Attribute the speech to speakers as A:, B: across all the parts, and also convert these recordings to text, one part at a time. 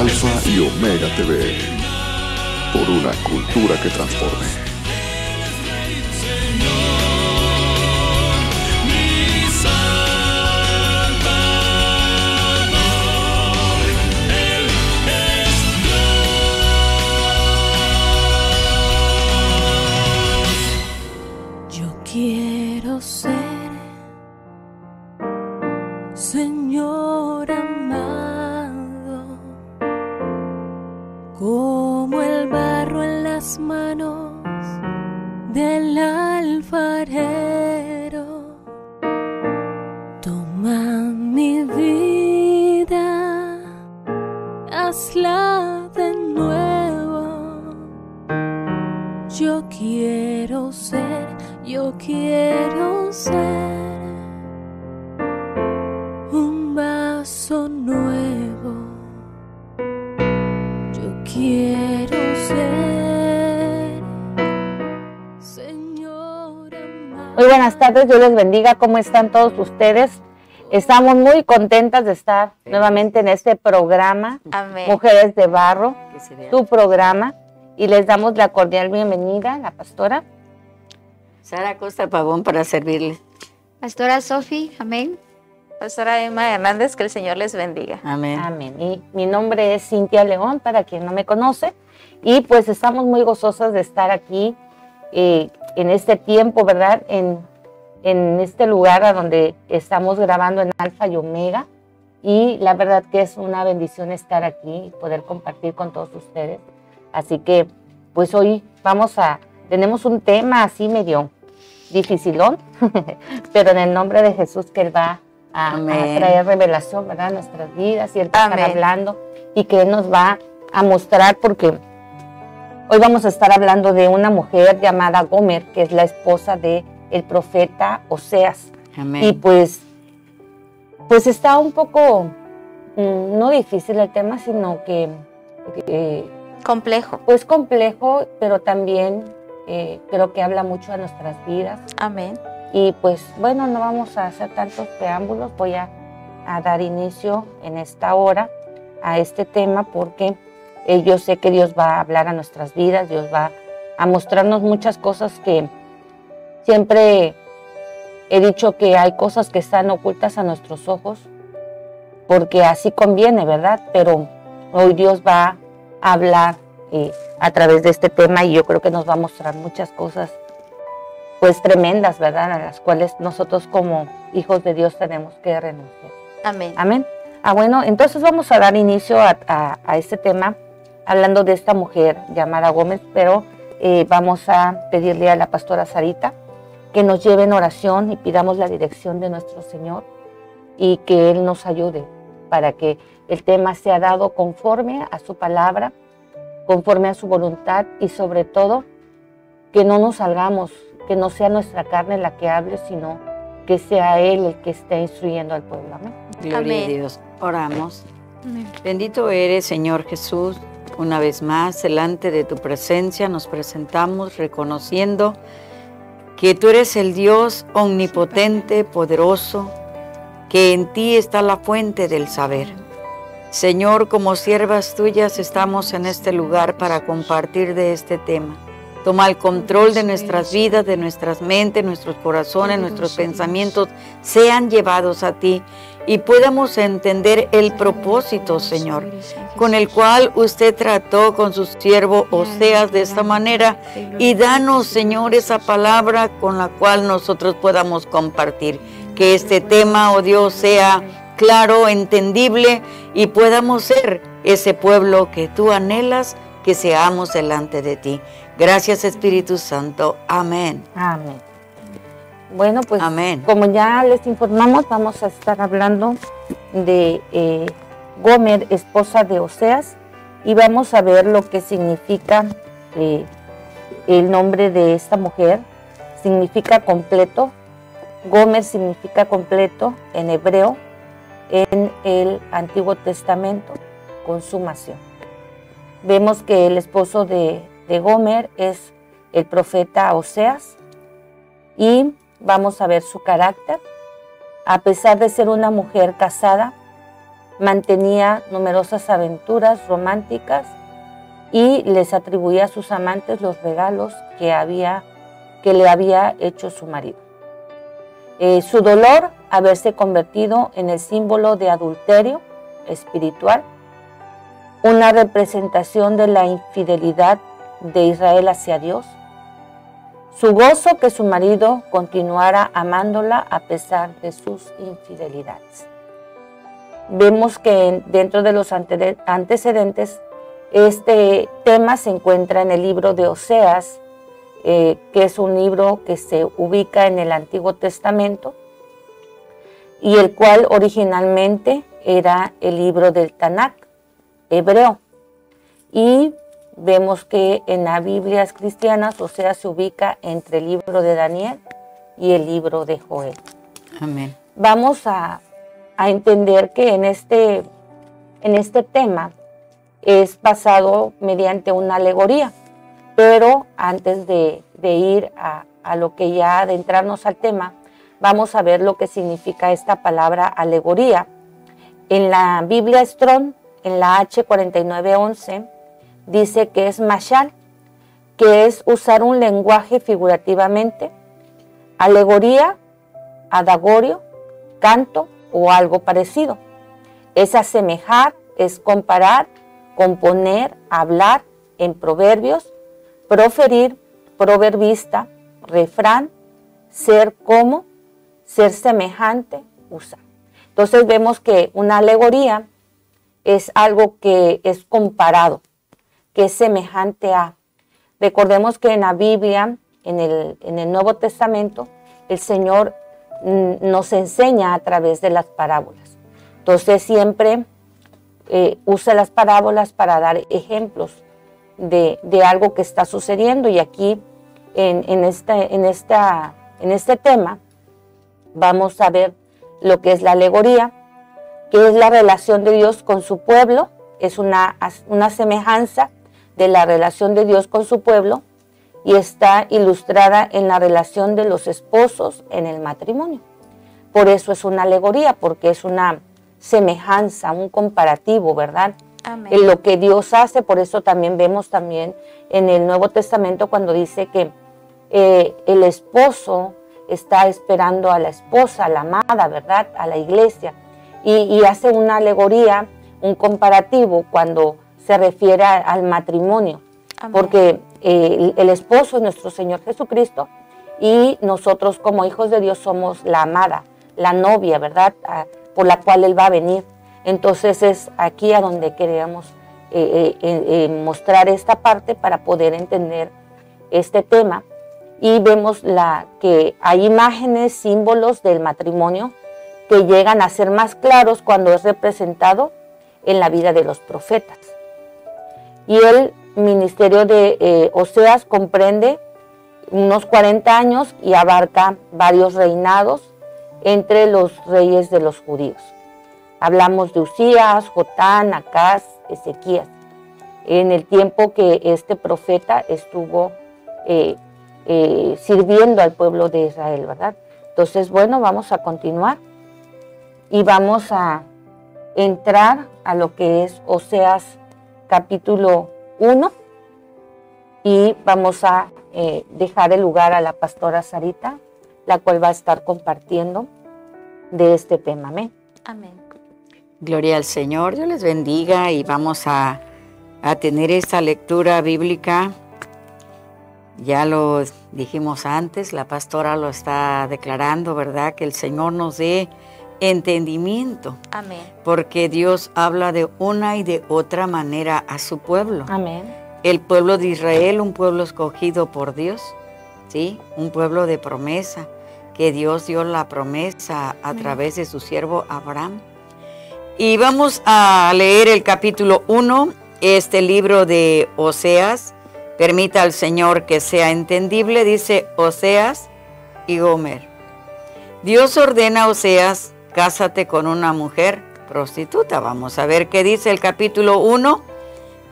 A: Alfa y Omega TV, por una cultura que transforme.
B: Quiero ser, Señor amado, como el barro en las manos del alfarero. Toma mi vida, hazla de nuevo. Yo quiero ser un vaso nuevo. Yo quiero ser, Señor amado.
C: Muy buenas tardes, Dios les bendiga. ¿Cómo están todos ustedes? Estamos muy contentas de estar nuevamente en este programa,
D: Amén.
C: Mujeres de Barro, tu programa, y les damos la cordial bienvenida a la pastora
D: Sara Costa Pavón para servirle.
E: Pastora Sofi, amén.
F: Pastora Emma Hernández, que el Señor les bendiga.
D: Amén.
C: Amén. Y mi nombre es Cintia León, para quien no me conoce, y pues estamos muy gozosas de estar aquí en este tiempo, ¿verdad? En este lugar a donde estamos grabando en Alfa y Omega, y la verdad que es una bendición estar aquí y poder compartir con todos ustedes. Así que pues hoy tenemos un tema así medio dificilón, pero en el nombre de Jesús, que Él va a traer revelación, ¿verdad?, a nuestras vidas, y Él va a estar hablando y que Él nos va a mostrar, porque hoy vamos a estar hablando de una mujer llamada Gomer, que es la esposa de el profeta Oseas.
D: Amén.
C: Y pues está un poco, no difícil el tema, sino que
F: complejo.
C: Pues complejo, pero también creo que habla mucho a nuestras vidas.
F: Amén.
C: Y pues bueno, no vamos a hacer tantos preámbulos, voy a dar inicio en esta hora a este tema, porque yo sé que Dios va a hablar a nuestras vidas, Dios va a mostrarnos muchas cosas que siempre he dicho que hay cosas que están ocultas a nuestros ojos, porque así conviene, ¿verdad? Pero hoy Dios va a hablar a través de este tema, y yo creo que nos va a mostrar muchas cosas pues tremendas, ¿verdad?, a las cuales nosotros como hijos de Dios tenemos que renunciar.
F: Amén.
C: Amén. Bueno, entonces vamos a dar inicio a este tema hablando de esta mujer llamada Gómez, pero vamos a pedirle a la pastora Sarita que nos lleve en oración y pidamos la dirección de nuestro Señor, y que Él nos ayude para que el tema sea dado conforme a su palabra, conforme a su voluntad, y sobre todo que no nos salgamos, que no sea nuestra carne la que hable, sino que sea Él el que esté instruyendo al pueblo. Amén.
D: Gloria
F: Amén.
D: a Dios. Oramos.
E: Amén.
D: Bendito eres, Señor Jesús. Una vez más, delante de tu presencia nos presentamos reconociendo que tú eres el Dios omnipotente, poderoso, que en ti está la fuente del saber. Señor, como siervas tuyas estamos en este lugar para compartir de este tema. Toma el control de nuestras vidas, de nuestras mentes, nuestros corazones, nuestros pensamientos sean llevados a ti y podamos entender el propósito, Señor, con el cual usted trató con su siervo Oseas de esta manera, y danos, Señor, esa palabra con la cual nosotros podamos compartir. Que este tema, oh Dios, sea claro, entendible, y podamos ser ese pueblo que tú anhelas que seamos delante de ti. Gracias, Espíritu Santo. Amén.
C: Amén. Bueno, pues
D: Amén.
C: Como ya les informamos, vamos a estar hablando de Gomer, esposa de Oseas, y vamos a ver lo que significa el nombre de esta mujer. Significa completo. Gomer significa completo en hebreo, en el Antiguo Testamento, consumación. Vemos que el esposo de Gomer es el profeta Oseas, y vamos a ver su carácter. A pesar de ser una mujer casada, mantenía numerosas aventuras románticas y les atribuía a sus amantes los regalos que le había hecho su marido. Su dolor, haberse convertido en el símbolo de adulterio espiritual, una representación de la infidelidad de Israel hacia Dios. Su gozo, que su marido continuara amándola a pesar de sus infidelidades. Vemos que dentro de los antecedentes, este tema se encuentra en el libro de Oseas, que es un libro que se ubica en el Antiguo Testamento y el cual originalmente era el libro del Tanakh hebreo. Y vemos que en las Biblias cristianas Oseas se ubica entre el libro de Daniel y el libro de Joel.
D: Amén.
C: Vamos a entender que en este tema es basado mediante una alegoría. Pero antes de ir a lo que ya adentrarnos al tema, vamos a ver lo que significa esta palabra alegoría. En la Biblia Strong, en la H4911, dice que es mashal, que es usar un lenguaje figurativamente, alegoría, adagorio, canto o algo parecido. Es asemejar, es comparar, componer, hablar en proverbios, proferir, proverbista, refrán, ser como, ser semejante, usar. Entonces vemos que una alegoría es algo que es comparado, que es semejante a. Recordemos que en la Biblia, en el Nuevo Testamento, el Señor nos enseña a través de las parábolas. Entonces siempre usa las parábolas para dar ejemplos de algo que está sucediendo. Y aquí en este tema vamos a ver lo que es la alegoría, que es la relación de Dios con su pueblo. Es una semejanza de la relación de Dios con su pueblo y está ilustrada en la relación de los esposos en el matrimonio. Por eso es una alegoría, porque es una semejanza, un comparativo, ¿verdad?
F: Amén.
C: En lo que Dios hace. Por eso también vemos también en el Nuevo Testamento cuando dice que el esposo está esperando a la esposa, a la amada, ¿verdad? A la iglesia. Y hace una alegoría, un comparativo cuando se refiere al matrimonio.
F: Amén.
C: Porque el esposo es nuestro Señor Jesucristo y nosotros como hijos de Dios somos la amada, la novia, ¿verdad? Por la cual Él va a venir. Entonces es aquí a donde queríamos mostrar esta parte para poder entender este tema. Y vemos que hay imágenes, símbolos del matrimonio que llegan a ser más claros cuando es representado en la vida de los profetas. Y el ministerio de Oseas comprende unos 40 años y abarca varios reinados entre los reyes de los judíos. Hablamos de Usías, Jotán, Acaz, Ezequías, en el tiempo que este profeta estuvo sirviendo al pueblo de Israel, ¿verdad? Entonces, bueno, vamos a continuar y vamos a entrar a lo que es Oseas capítulo 1 y vamos a dejar el lugar a la pastora Sarita, la cual va a estar compartiendo de este tema. Amén.
F: Amén.
D: Gloria al Señor, Dios les bendiga y vamos a tener esta lectura bíblica. Ya lo dijimos antes, la pastora lo está declarando, ¿verdad? Que el Señor nos dé entendimiento.
F: Amén.
D: Porque Dios habla de una y de otra manera a su pueblo.
C: Amén.
D: El pueblo de Israel, un pueblo escogido por Dios, ¿sí? Un pueblo de promesa, que Dios dio la promesa a través de su siervo Abraham. Y vamos a leer el capítulo 1, este libro de Oseas. Permita al Señor que sea entendible, dice Oseas y Gomer. Dios ordena a Oseas, cásate con una mujer prostituta. Vamos a ver qué dice el capítulo 1,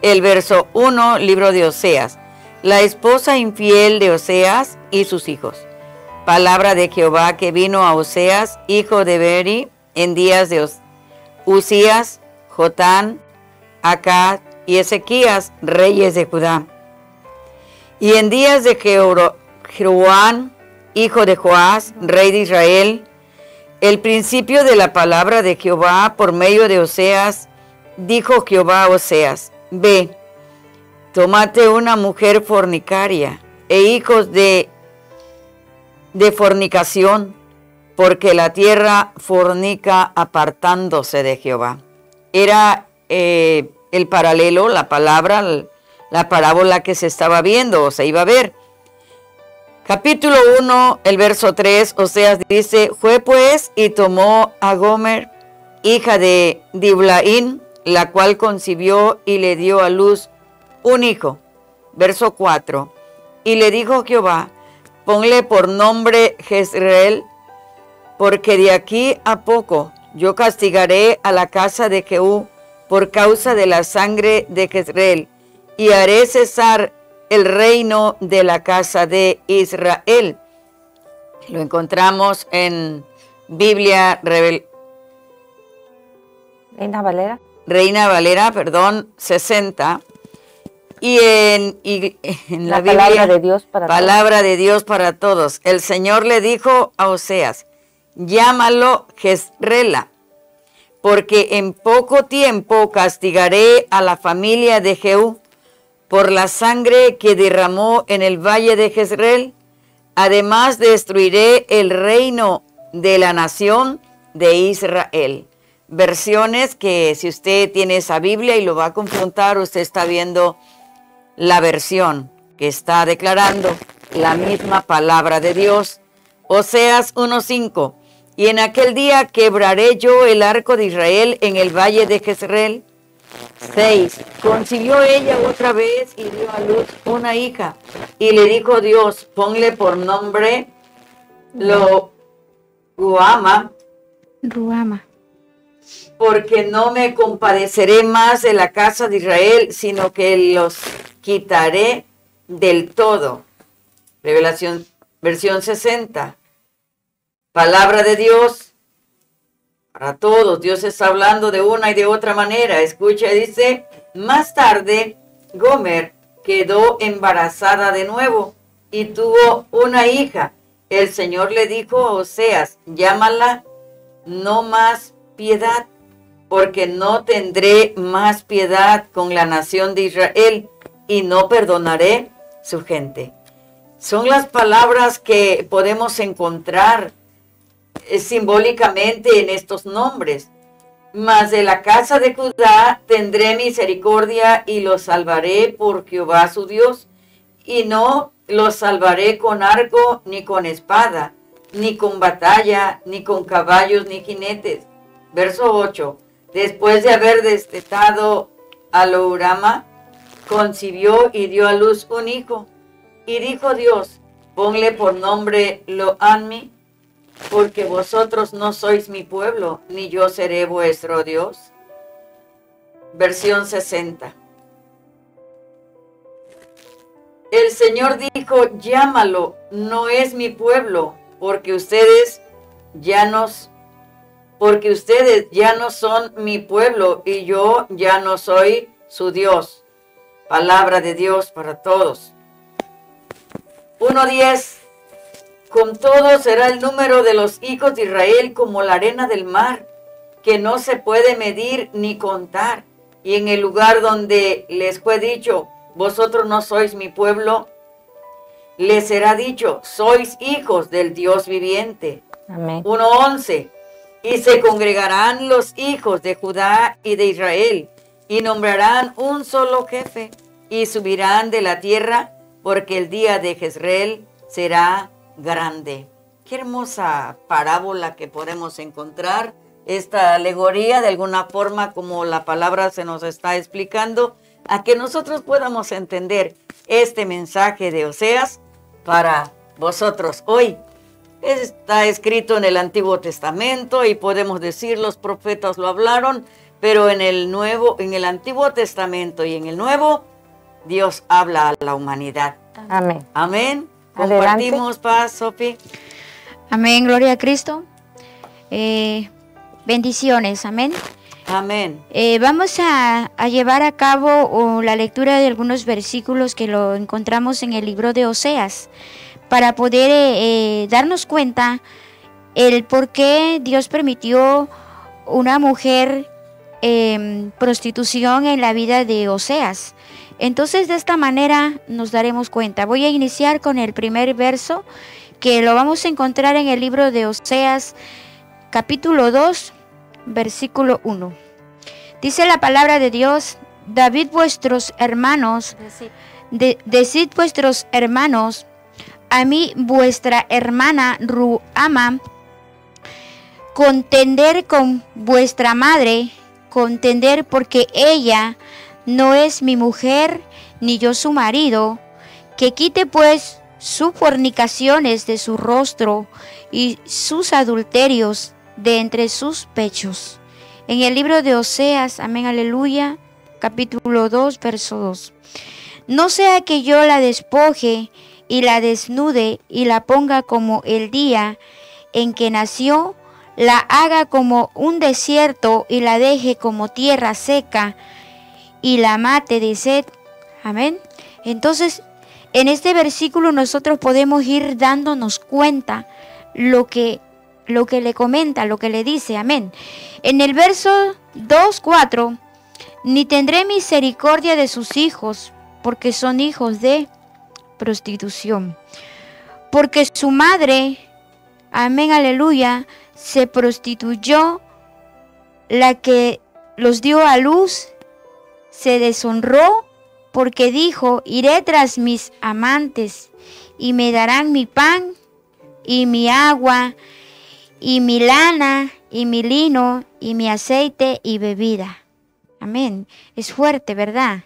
D: el verso 1, libro de Oseas. La esposa infiel de Oseas y sus hijos. Palabra de Jehová que vino a Oseas, hijo de Beri, en días de Uzías, Jotán, Acaz y Ezequías, reyes de Judá. Y en días de Jeroboam, hijo de Joás, rey de Israel, el principio de la palabra de Jehová por medio de Oseas, dijo Jehová a Oseas: ve, tómate una mujer fornicaria e hijos de fornicación, porque la tierra fornica apartándose de Jehová. Era el paralelo, la palabra, la parábola que se estaba viendo o se iba a ver. Capítulo 1, el verso 3, Oseas dice: fue pues y tomó a Gomer, hija de Diblaín, la cual concibió y le dio a luz un hijo. Verso 4, y le dijo Jehová: ponle por nombre Jezreel, porque de aquí a poco yo castigaré a la casa de Jehú por causa de la sangre de Jezreel, y haré cesar el reino de la casa de Israel. Lo encontramos en Biblia Reina Valera, 60. Y en la Biblia, palabra de Dios para todos. El Señor le dijo a Oseas: llámalo Jezreela, porque en poco tiempo castigaré a la familia de Jehú por la sangre que derramó en el valle de Jezreel. Además destruiré el reino de la nación de Israel. Versiones que, si usted tiene esa Biblia y lo va a confrontar, usted está viendo la versión que está declarando la misma palabra de Dios. Oseas 1:5. Y en aquel día quebraré yo el arco de Israel en el valle de Jezreel. 6. Concibió ella otra vez y dio a luz una hija. Y le dijo Dios: ponle por nombre Ruama, porque no me compadeceré más de la casa de Israel, sino que los quitaré del todo. Revelación, versión 60. Palabra de Dios para todos. Dios está hablando de una y de otra manera. Escucha, dice: más tarde Gomer quedó embarazada de nuevo y tuvo una hija. El Señor le dijo a Oseas: llámala No Más Piedad, porque no tendré más piedad con la nación de Israel y no perdonaré su gente. Son las palabras que podemos encontrar simbólicamente en estos nombres. Mas de la casa de Judá tendré misericordia y los salvaré por Jehová su Dios, y no los salvaré con arco ni con espada, ni con batalla, ni con caballos ni jinetes. Verso 8. Después de haber destetado a Lo-Ruhamah, concibió y dio a luz un hijo. Y dijo Dios: ponle por nombre Lo-Ammi, porque vosotros no sois mi pueblo, ni yo seré vuestro Dios. Versión 60. El Señor dijo: llámalo, no es mi pueblo, porque ustedes ya no son mi pueblo y yo ya no soy su Dios. Palabra de Dios para todos. 1:10. Con todo será el número de los hijos de Israel como la arena del mar, que no se puede medir ni contar. Y en el lugar donde les fue dicho: vosotros no sois mi pueblo, les será dicho: sois hijos del Dios viviente. Amén. 1:11. Y se congregarán los hijos de Judá y de Israel, y nombrarán un solo jefe, y subirán de la tierra, porque el día de Jezreel será grande. Qué hermosa parábola que podemos encontrar, esta alegoría, de alguna forma, como la palabra se nos está explicando, a que nosotros podamos entender este mensaje de Oseas para vosotros hoy. Está escrito en el Antiguo Testamento y podemos decir los profetas lo hablaron, pero en el Antiguo Testamento y en el Nuevo, Dios habla a la humanidad.
C: Amén.
D: Amén. Compartimos, paz, Sofi.
E: Amén, gloria a Cristo. Bendiciones, amén.
D: Amén.
E: Vamos a llevar a cabo la lectura de algunos versículos que lo encontramos en el libro de Oseas, para poder darnos cuenta el por qué Dios permitió una mujer prostitución en la vida de Oseas. Entonces, de esta manera nos daremos cuenta. Voy a iniciar con el primer verso, que lo vamos a encontrar en el libro de Oseas, capítulo 2, versículo 1. Dice la palabra de Dios: David vuestros hermanos, decid vuestros hermanos, a mí vuestra hermana Ruama, contender con vuestra madre, contender porque ella no es mi mujer, ni yo su marido, que quite pues sus fornicaciones de su rostro y sus adulterios de entre sus pechos. En el libro de Oseas, amén, aleluya, capítulo 2, verso 2. No sea que yo la despoje y la desnude y la ponga como el día en que nació, la haga como un desierto y la deje como tierra seca y la mate de sed. Amén. Entonces, en este versículo nosotros podemos ir dándonos cuenta lo que le comenta, lo que le dice. Amén. En el verso 2:4, ni tendré misericordia de sus hijos, porque son hijos de prostitución. Porque su madre, amén, aleluya, se prostituyó, la que los dio a luz se deshonró, porque dijo: iré tras mis amantes y me darán mi pan y mi agua y mi lana y mi lino y mi aceite y bebida. Amén. Es fuerte, ¿verdad?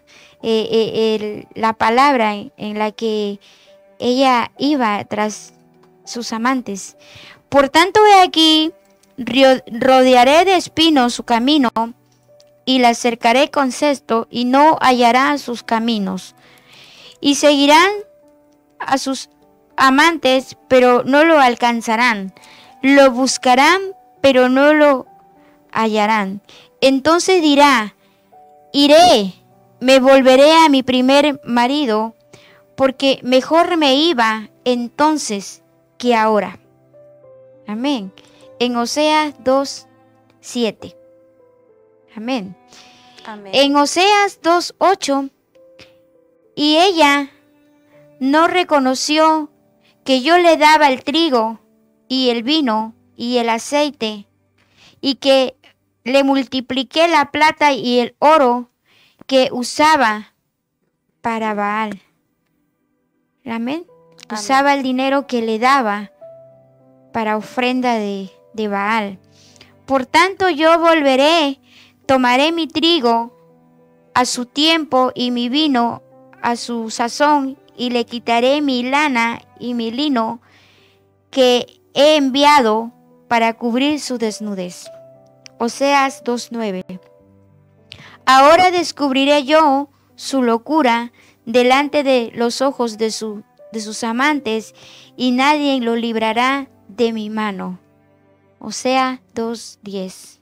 E: La palabra en la que ella iba tras sus amantes. Por tanto, he aquí, rodearé de espinos su camino y la cercaré con cesto, y no hallará sus caminos. Y seguirán a sus amantes, pero no lo alcanzarán. Lo buscarán, pero no lo hallarán. Entonces dirá: iré, me volveré a mi primer marido, porque mejor me iba entonces que ahora. Amén. En Oseas 2:7. Amén.
F: Amén.
E: En Oseas 2:8, y ella no reconoció que yo le daba el trigo y el vino y el aceite, y que le multipliqué la plata y el oro que usaba para Baal. Amén. Usaba el dinero que le daba para ofrenda de Baal. Por tanto, yo volveré, tomaré mi trigo a su tiempo y mi vino a su sazón, y le quitaré mi lana y mi lino que he enviado para cubrir su desnudez. Oseas 2:9. Ahora descubriré yo su locura delante de los ojos de sus amantes, y nadie lo librará de mi mano. Oseas 2:10.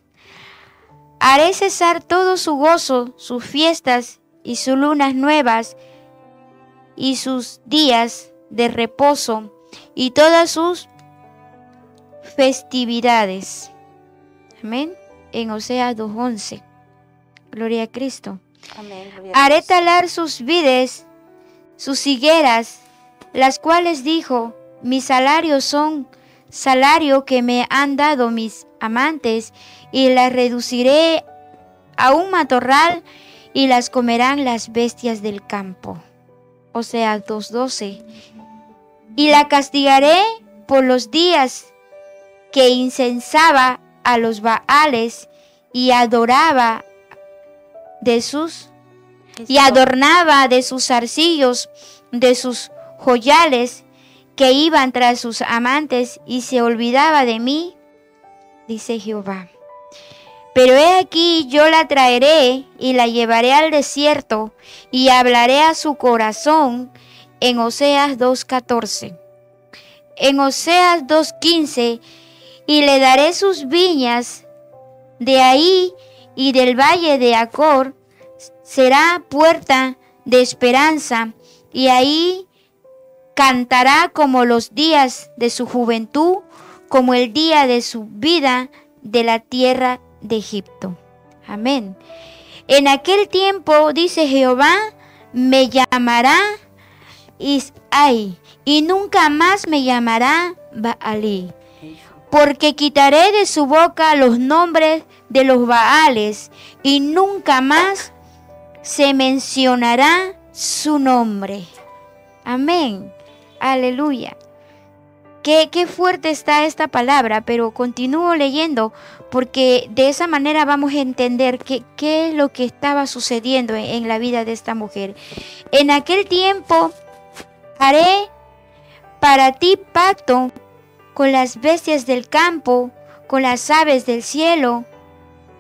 E: Haré cesar todo su gozo, sus fiestas y sus lunas nuevas y sus días de reposo y todas sus festividades. Amén. En Oseas 2:11. Gloria a Cristo.
F: Amén. Gloria a
E: Haré
F: Dios.
E: talar sus vides, sus higueras, las cuales dijo: mi salario son salario que me han dado mis amantes, y las reduciré a un matorral, y las comerán las bestias del campo. Oseas 2:12. Y la castigaré por los días que incensaba a los Baales y adoraba de sus y adornaba de sus zarcillos, de sus joyales, que iban tras sus amantes, y se olvidaba de mí, dice Jehová. Pero he aquí, yo la traeré y la llevaré al desierto, y hablaré a su corazón. En Oseas 2:14. En Oseas 2:15, y le daré sus viñas de ahí, y del valle de Acor será puerta de esperanza, y ahí cantará como los días de su juventud, como el día de su vida de la tierra de Egipto. Amén. En aquel tiempo, dice Jehová, me llamará Isai, y nunca más me llamará Baalí, porque quitaré de su boca los nombres de los Baales, y nunca más se mencionará su nombre. Amén. Aleluya. Qué fuerte está esta palabra, pero continúo leyendo porque de esa manera vamos a entender qué es lo que estaba sucediendo en la vida de esta mujer. En aquel tiempo haré para ti pacto con las bestias del campo, con las aves del cielo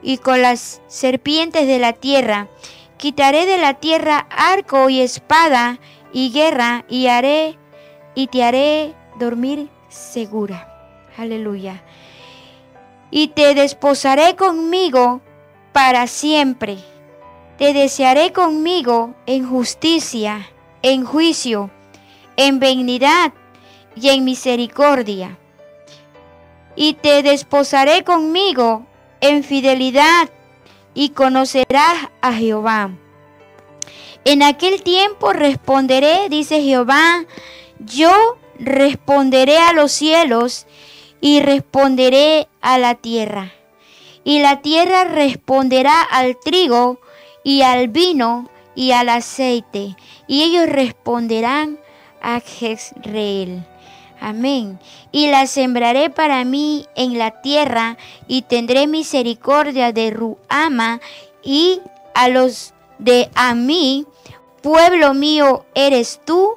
E: y con las serpientes de la tierra. Quitaré de la tierra arco y espada y guerra, y te haré dormir segura. Aleluya. Y te desposaré conmigo para siempre. Te desearé conmigo en justicia, en juicio, en benignidad y en misericordia. Y te desposaré conmigo en fidelidad, y conocerás a Jehová. En aquel tiempo responderé, dice Jehová, yo responderé a los cielos y responderé a la tierra. Y la tierra responderá al trigo y al vino y al aceite. Y ellos responderán a Jezreel. Amén. Y la sembraré para mí en la tierra, y tendré misericordia de Ruama y a los de Amí. Pueblo mío eres tú,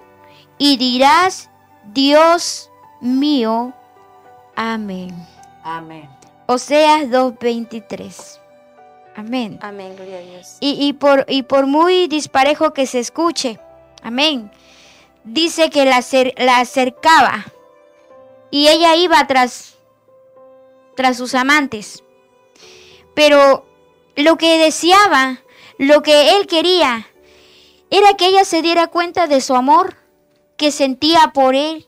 E: y dirás, Dios mío. Amén.
D: Amén.
E: Oseas 2:23. Amén.
F: Amén, gloria a Dios.
E: Y por muy disparejo que se escuche, amén, dice que la acercaba y ella iba tras sus amantes. Pero lo que deseaba, lo que él quería, era que ella se diera cuenta de su amor que sentía por él.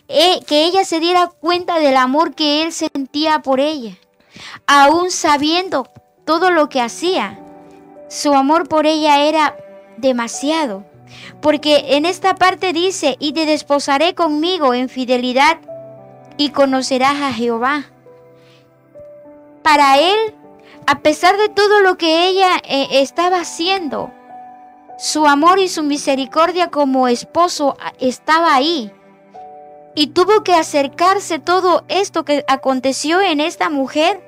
E: Que ella se diera cuenta del amor que él sentía por ella. Aún sabiendo todo lo que hacía, su amor por ella era demasiado. Porque en esta parte dice, y te desposaré conmigo en fidelidad, y conocerás a Jehová. Para él, a pesar de todo lo que ella estaba haciendo, su amor y su misericordia como esposo estaba ahí. Y tuvo que acercarse todo esto que aconteció en esta mujer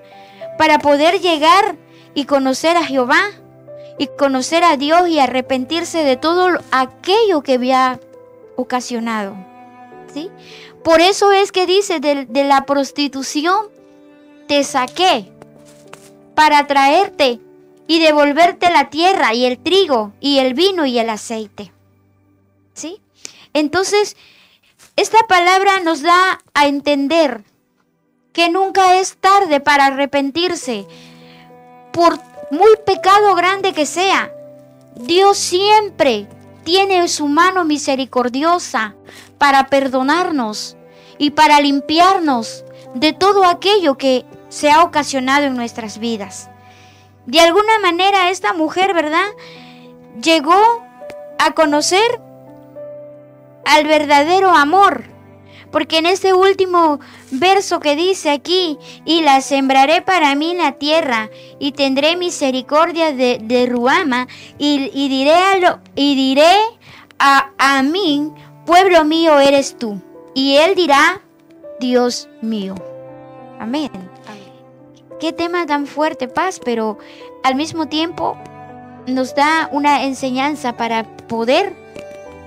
E: para poder llegar y conocer a Jehová, y conocer a Dios, y arrepentirse de todo aquello que había ocasionado. ¿Sí? Por eso es que dice, de la prostitución te saqué para traerte y devolverte la tierra y el trigo y el vino y el aceite. ¿Sí? Entonces, esta palabra nos da a entender que nunca es tarde para arrepentirse. Por muy pecado grande que sea, Dios siempre tiene su mano misericordiosa para perdonarnos y para limpiarnos de todo aquello que se ha ocasionado en nuestras vidas. De alguna manera esta mujer, ¿verdad?, llegó a conocer al verdadero amor, porque en este último verso que dice aquí, y la sembraré para mí en la tierra, y tendré misericordia de Ruama, y diré a mí, pueblo mío eres tú, y él dirá, Dios mío. Amén. Qué tema tan fuerte, paz, pero al mismo tiempo nos da una enseñanza para poder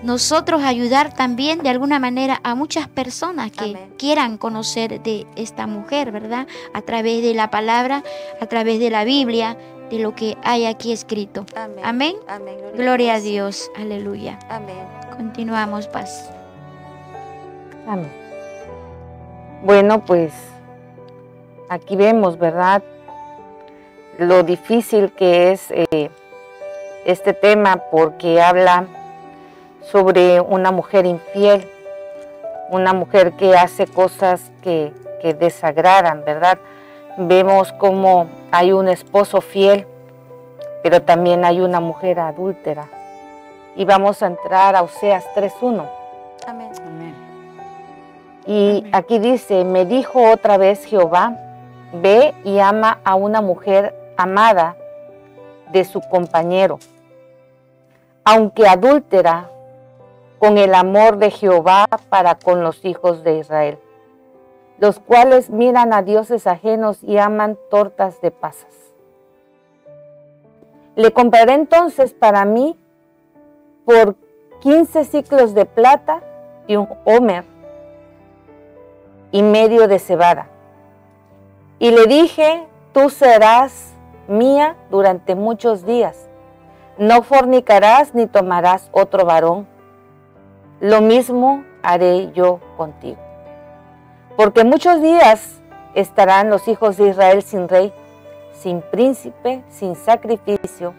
E: nosotros ayudar también de alguna manera a muchas personas que quieran conocer de esta mujer, ¿verdad? A través de la palabra, a través de la Biblia, de lo que hay aquí escrito. Amén. Amén.
F: Amén.
E: Gloria a Dios. Aleluya.
F: Amén.
E: Continuamos, paz.
C: Amén. Bueno, pues aquí vemos, ¿verdad? lo difícil que es este tema, porque habla sobre una mujer infiel, una mujer que hace cosas que desagradan, ¿verdad? Vemos como hay un esposo fiel, pero también hay una mujer adúltera. Y vamos a entrar a Oseas 3:1.
F: Amén.
D: Amén.
C: Y aquí dice, me dijo otra vez Jehová, ve y ama a una mujer amada de su compañero, aunque adúltera, con el amor de Jehová para con los hijos de Israel, los cuales miran a dioses ajenos y aman tortas de pasas. Le compraré entonces para mí por 15 siclos de plata y un homer y medio de cebada. Y le dije, tú serás mía durante muchos días. No fornicarás ni tomarás otro varón. Lo mismo haré yo contigo. Porque muchos días estarán los hijos de Israel sin rey, sin príncipe, sin sacrificio,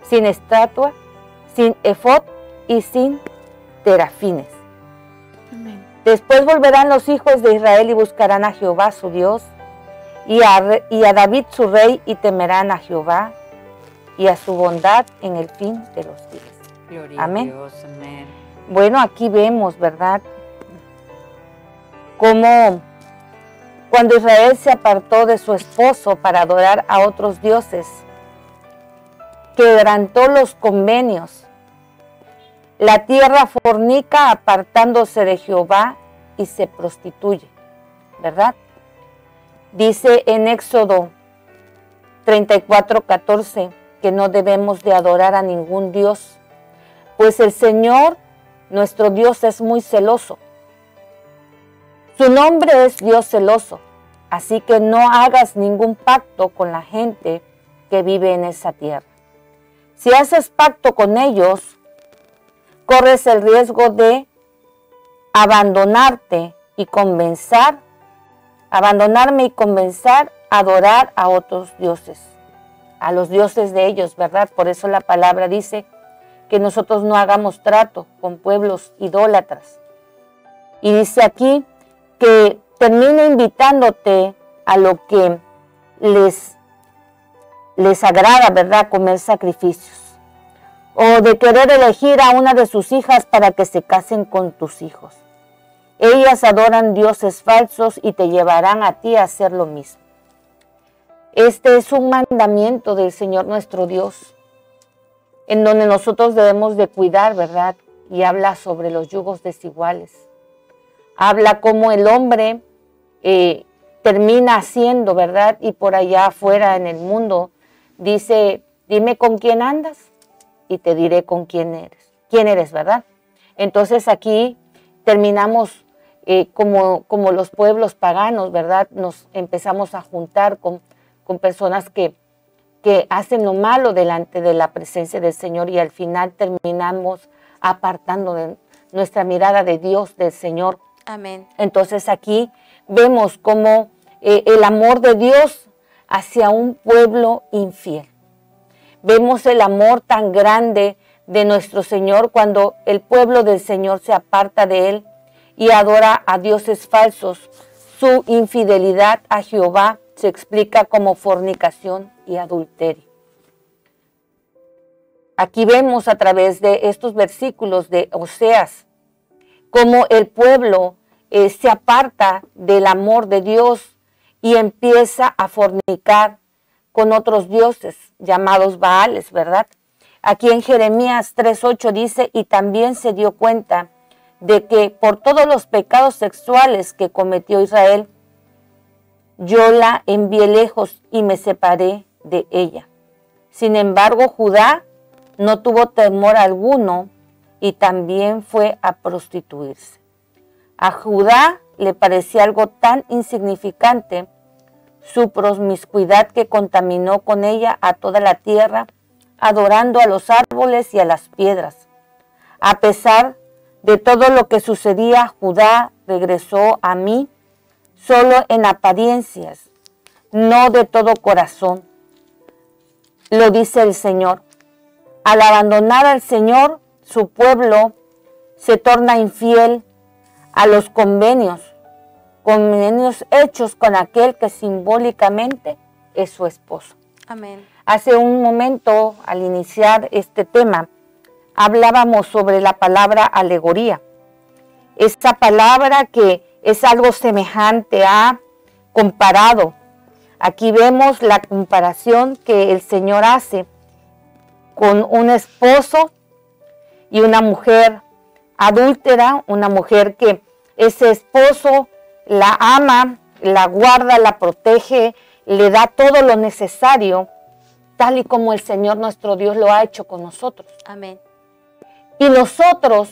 C: sin estatua, sin efod y sin terafines.
F: Amén.
C: Después volverán los hijos de Israel y buscarán a Jehová su Dios y a David su rey, y temerán a Jehová y a su bondad en el fin de los días.
D: Gloria
C: Amén.
D: a Dios. Amén.
C: Bueno, aquí vemos, ¿verdad?, cómo cuando Israel se apartó de su esposo para adorar a otros dioses, quebrantó los convenios. La tierra fornica apartándose de Jehová y se prostituye, ¿verdad? Dice en Éxodo 34:14 que no debemos de adorar a ningún dios, pues el Señor, nuestro Dios, es muy celoso. Su nombre es Dios celoso, así que no hagas ningún pacto con la gente que vive en esa tierra. Si haces pacto con ellos, corres el riesgo de abandonarme y comenzar a adorar a otros dioses, a los dioses de ellos, ¿verdad? Por eso la palabra dice que nosotros no hagamos trato con pueblos idólatras. Y dice aquí que termina invitándote a lo que les agrada, ¿verdad? Comer sacrificios. O de querer elegir a una de sus hijas para que se casen con tus hijos. Ellas adoran dioses falsos y te llevarán a ti a hacer lo mismo. Este es un mandamiento del Señor nuestro Dios, en donde nosotros debemos de cuidar, ¿verdad? Y habla sobre los yugos desiguales. Habla cómo el hombre termina haciendo, ¿verdad? Y por allá afuera en el mundo dice, dime con quién andas y te diré con quién eres. ¿Quién eres, verdad? Entonces aquí terminamos como los pueblos paganos, ¿verdad? Nos empezamos a juntar con personas que hacen lo malo delante de la presencia del Señor y al final terminamos apartando de nuestra mirada de Dios, del Señor.
F: Amén.
C: Entonces aquí vemos como el amor de Dios hacia un pueblo infiel. Vemos el amor tan grande de nuestro Señor cuando el pueblo del Señor se aparta de Él y adora a dioses falsos. Su infidelidad a Jehová se explica como fornicación y adulterio. Aquí vemos a través de estos versículos de Oseas cómo el pueblo se aparta del amor de Dios y empieza a fornicar con otros dioses llamados Baales, ¿verdad? Aquí en Jeremías 3:8 dice, y también se dio cuenta de que por todos los pecados sexuales que cometió Israel, yo la envié lejos y me separé de ella. Sin embargo, Judá no tuvo temor alguno y también fue a prostituirse. A Judá le parecía algo tan insignificante su promiscuidad que contaminó con ella a toda la tierra, adorando a los árboles y a las piedras. A pesar de todo lo que sucedía, Judá regresó a mí solo en apariencias, no de todo corazón. lo dice el Señor. Al abandonar al Señor, su pueblo se torna infiel a los convenios hechos con aquel que simbólicamente es su esposo.
F: Amén.
C: Hace un momento, al iniciar este tema, hablábamos sobre la palabra alegoría. Esta palabra que es algo semejante a comparado. Aquí vemos la comparación que el Señor hace con un esposo y una mujer adúltera, una mujer que ese esposo la ama, la guarda, la protege, le da todo lo necesario, tal y como el Señor nuestro Dios lo ha hecho con nosotros.
F: Amén.
C: Y nosotros,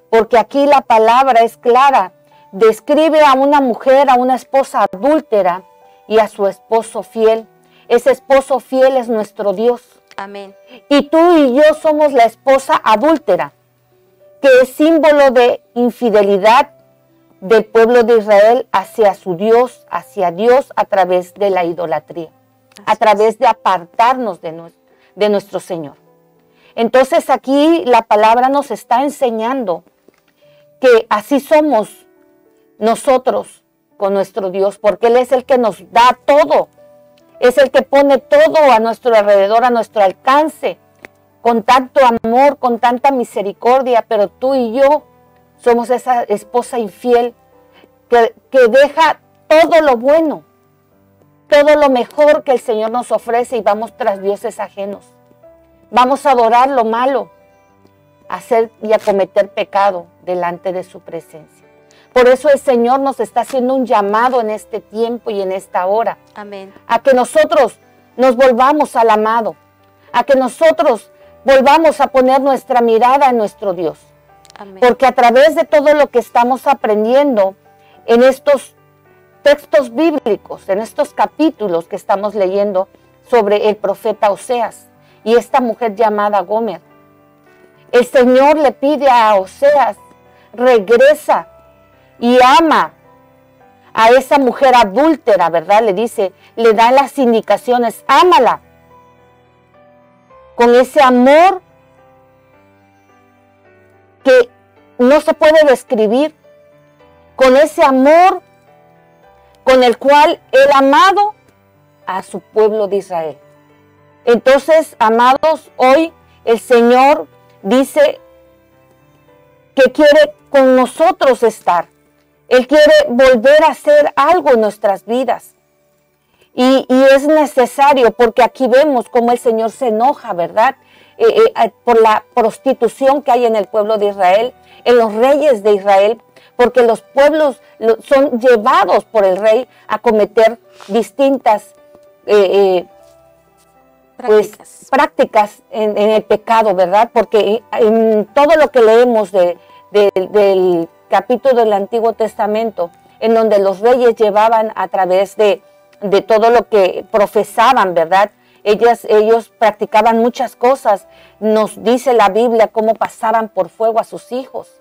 C: porque aquí la palabra es clara, describe a una mujer, a una esposa adúltera y a su esposo fiel. Ese esposo fiel es nuestro Dios.
F: Amén.
C: Y tú y yo somos la esposa adúltera, que es símbolo de infidelidad del pueblo de Israel hacia su Dios, hacia Dios a través de la idolatría, a través de apartarnos de nuestro Señor. Entonces aquí la palabra nos está enseñando que así somos nosotros con nuestro Dios, porque Él es el que nos da todo, es el que pone todo a nuestro alrededor, a nuestro alcance, con tanto amor, con tanta misericordia, pero tú y yo somos esa esposa infiel que deja todo lo bueno, todo lo mejor que el Señor nos ofrece y vamos tras dioses ajenos. Vamos a adorar lo malo, a hacer y a cometer pecado delante de su presencia. Por eso el Señor nos está haciendo un llamado en este tiempo y en esta hora.
F: Amén.
C: A que nosotros nos volvamos al amado, a que nosotros volvamos a poner nuestra mirada en nuestro Dios.
F: Amén.
C: Porque a través de todo lo que estamos aprendiendo en estos textos bíblicos, en estos capítulos que estamos leyendo sobre el profeta Oseas y esta mujer llamada Gomer, el Señor le pide a Oseas, regresa y ama a esa mujer adúltera, ¿verdad? Le dice, le da las indicaciones, ámala con ese amor que no se puede describir, con ese amor con el cual Él ha amado a su pueblo de Israel. Entonces, amados, hoy el Señor dice que quiere con nosotros estar. Él quiere volver a hacer algo en nuestras vidas. Y es necesario, porque aquí vemos cómo el Señor se enoja, ¿verdad? Por la prostitución que hay en el pueblo de Israel, en los reyes de Israel, porque los pueblos son llevados por el rey a cometer distintas prácticas en el pecado, ¿verdad? Porque en todo lo que leemos del capítulo del Antiguo Testamento, en donde los reyes llevaban a través de todo lo que profesaban, ¿verdad? Ellos practicaban muchas cosas. Nos dice la Biblia cómo pasaban por fuego a sus hijos.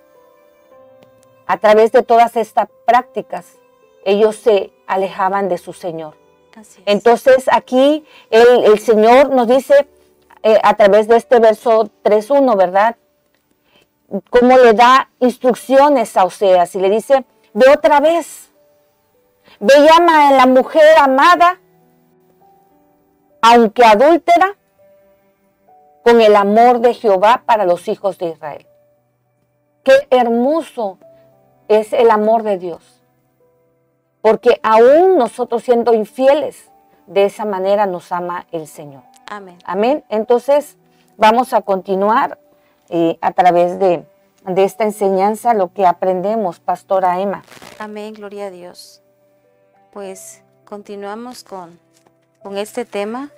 C: A través de todas estas prácticas, ellos se alejaban de su Señor.
F: Así es.
C: Entonces aquí el Señor nos dice a través de este verso 3.1, ¿verdad? Cómo le da instrucciones a Oseas y le dice, ve otra vez, ve y ama a la mujer amada, aunque adúltera, con el amor de Jehová para los hijos de Israel. Qué hermoso es el amor de Dios. Porque aún nosotros siendo infieles, de esa manera nos ama el Señor.
F: Amén.
C: Amén. Entonces vamos a continuar a través de esta enseñanza lo que aprendemos, Pastora Emma.
F: Amén, gloria a Dios. Pues continuamos con este tema.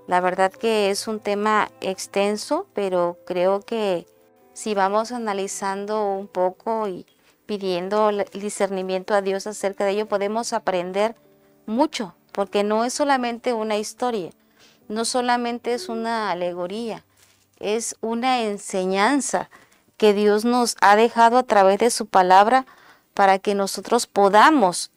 F: La verdad que es un tema extenso, pero creo que si vamos analizando un poco y pidiendo el discernimiento a Dios acerca de ello, podemos aprender mucho, porque no es solamente una historia, no solamente es una alegoría, es una enseñanza que Dios nos ha dejado a través de su palabra para que nosotros podamos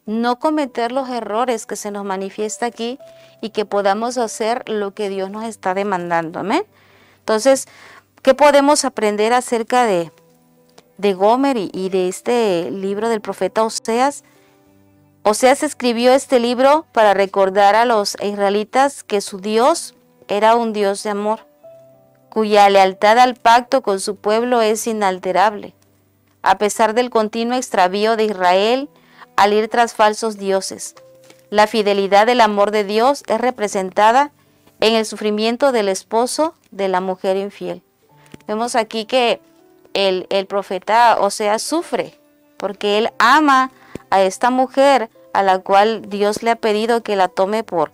F: no cometer los errores que se nos manifiesta aquí y que podamos hacer lo que Dios nos está demandando. Amén. Entonces, ¿qué podemos aprender acerca de Gomer y de este libro del profeta Oseas? Oseas escribió este libro para recordar a los israelitas que su Dios era un Dios de amor, cuya lealtad al pacto con su pueblo es inalterable, a pesar del continuo extravío de Israel al ir tras falsos dioses. La fidelidad del amor de Dios es representada en el sufrimiento del esposo de la mujer infiel. Vemos aquí que el profeta Oseas sufre porque él ama a esta mujer a la cual Dios le ha pedido que la tome por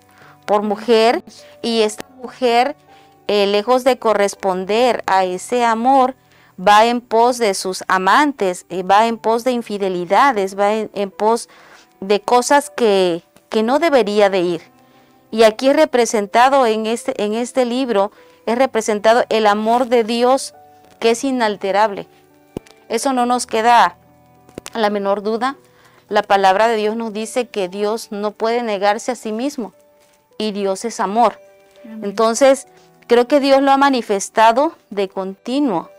F: mujer, y esta mujer, lejos de corresponder a ese amor, va en pos de sus amantes, va en pos de infidelidades, va en pos de cosas que no debería de ir. Y aquí es representado en este libro, es representado el amor de Dios, que es inalterable. Eso no nos queda la menor duda. La palabra de Dios nos dice que Dios no puede negarse a sí mismo, y Dios es amor. Amén. Entonces, creo que Dios lo ha manifestado de continuo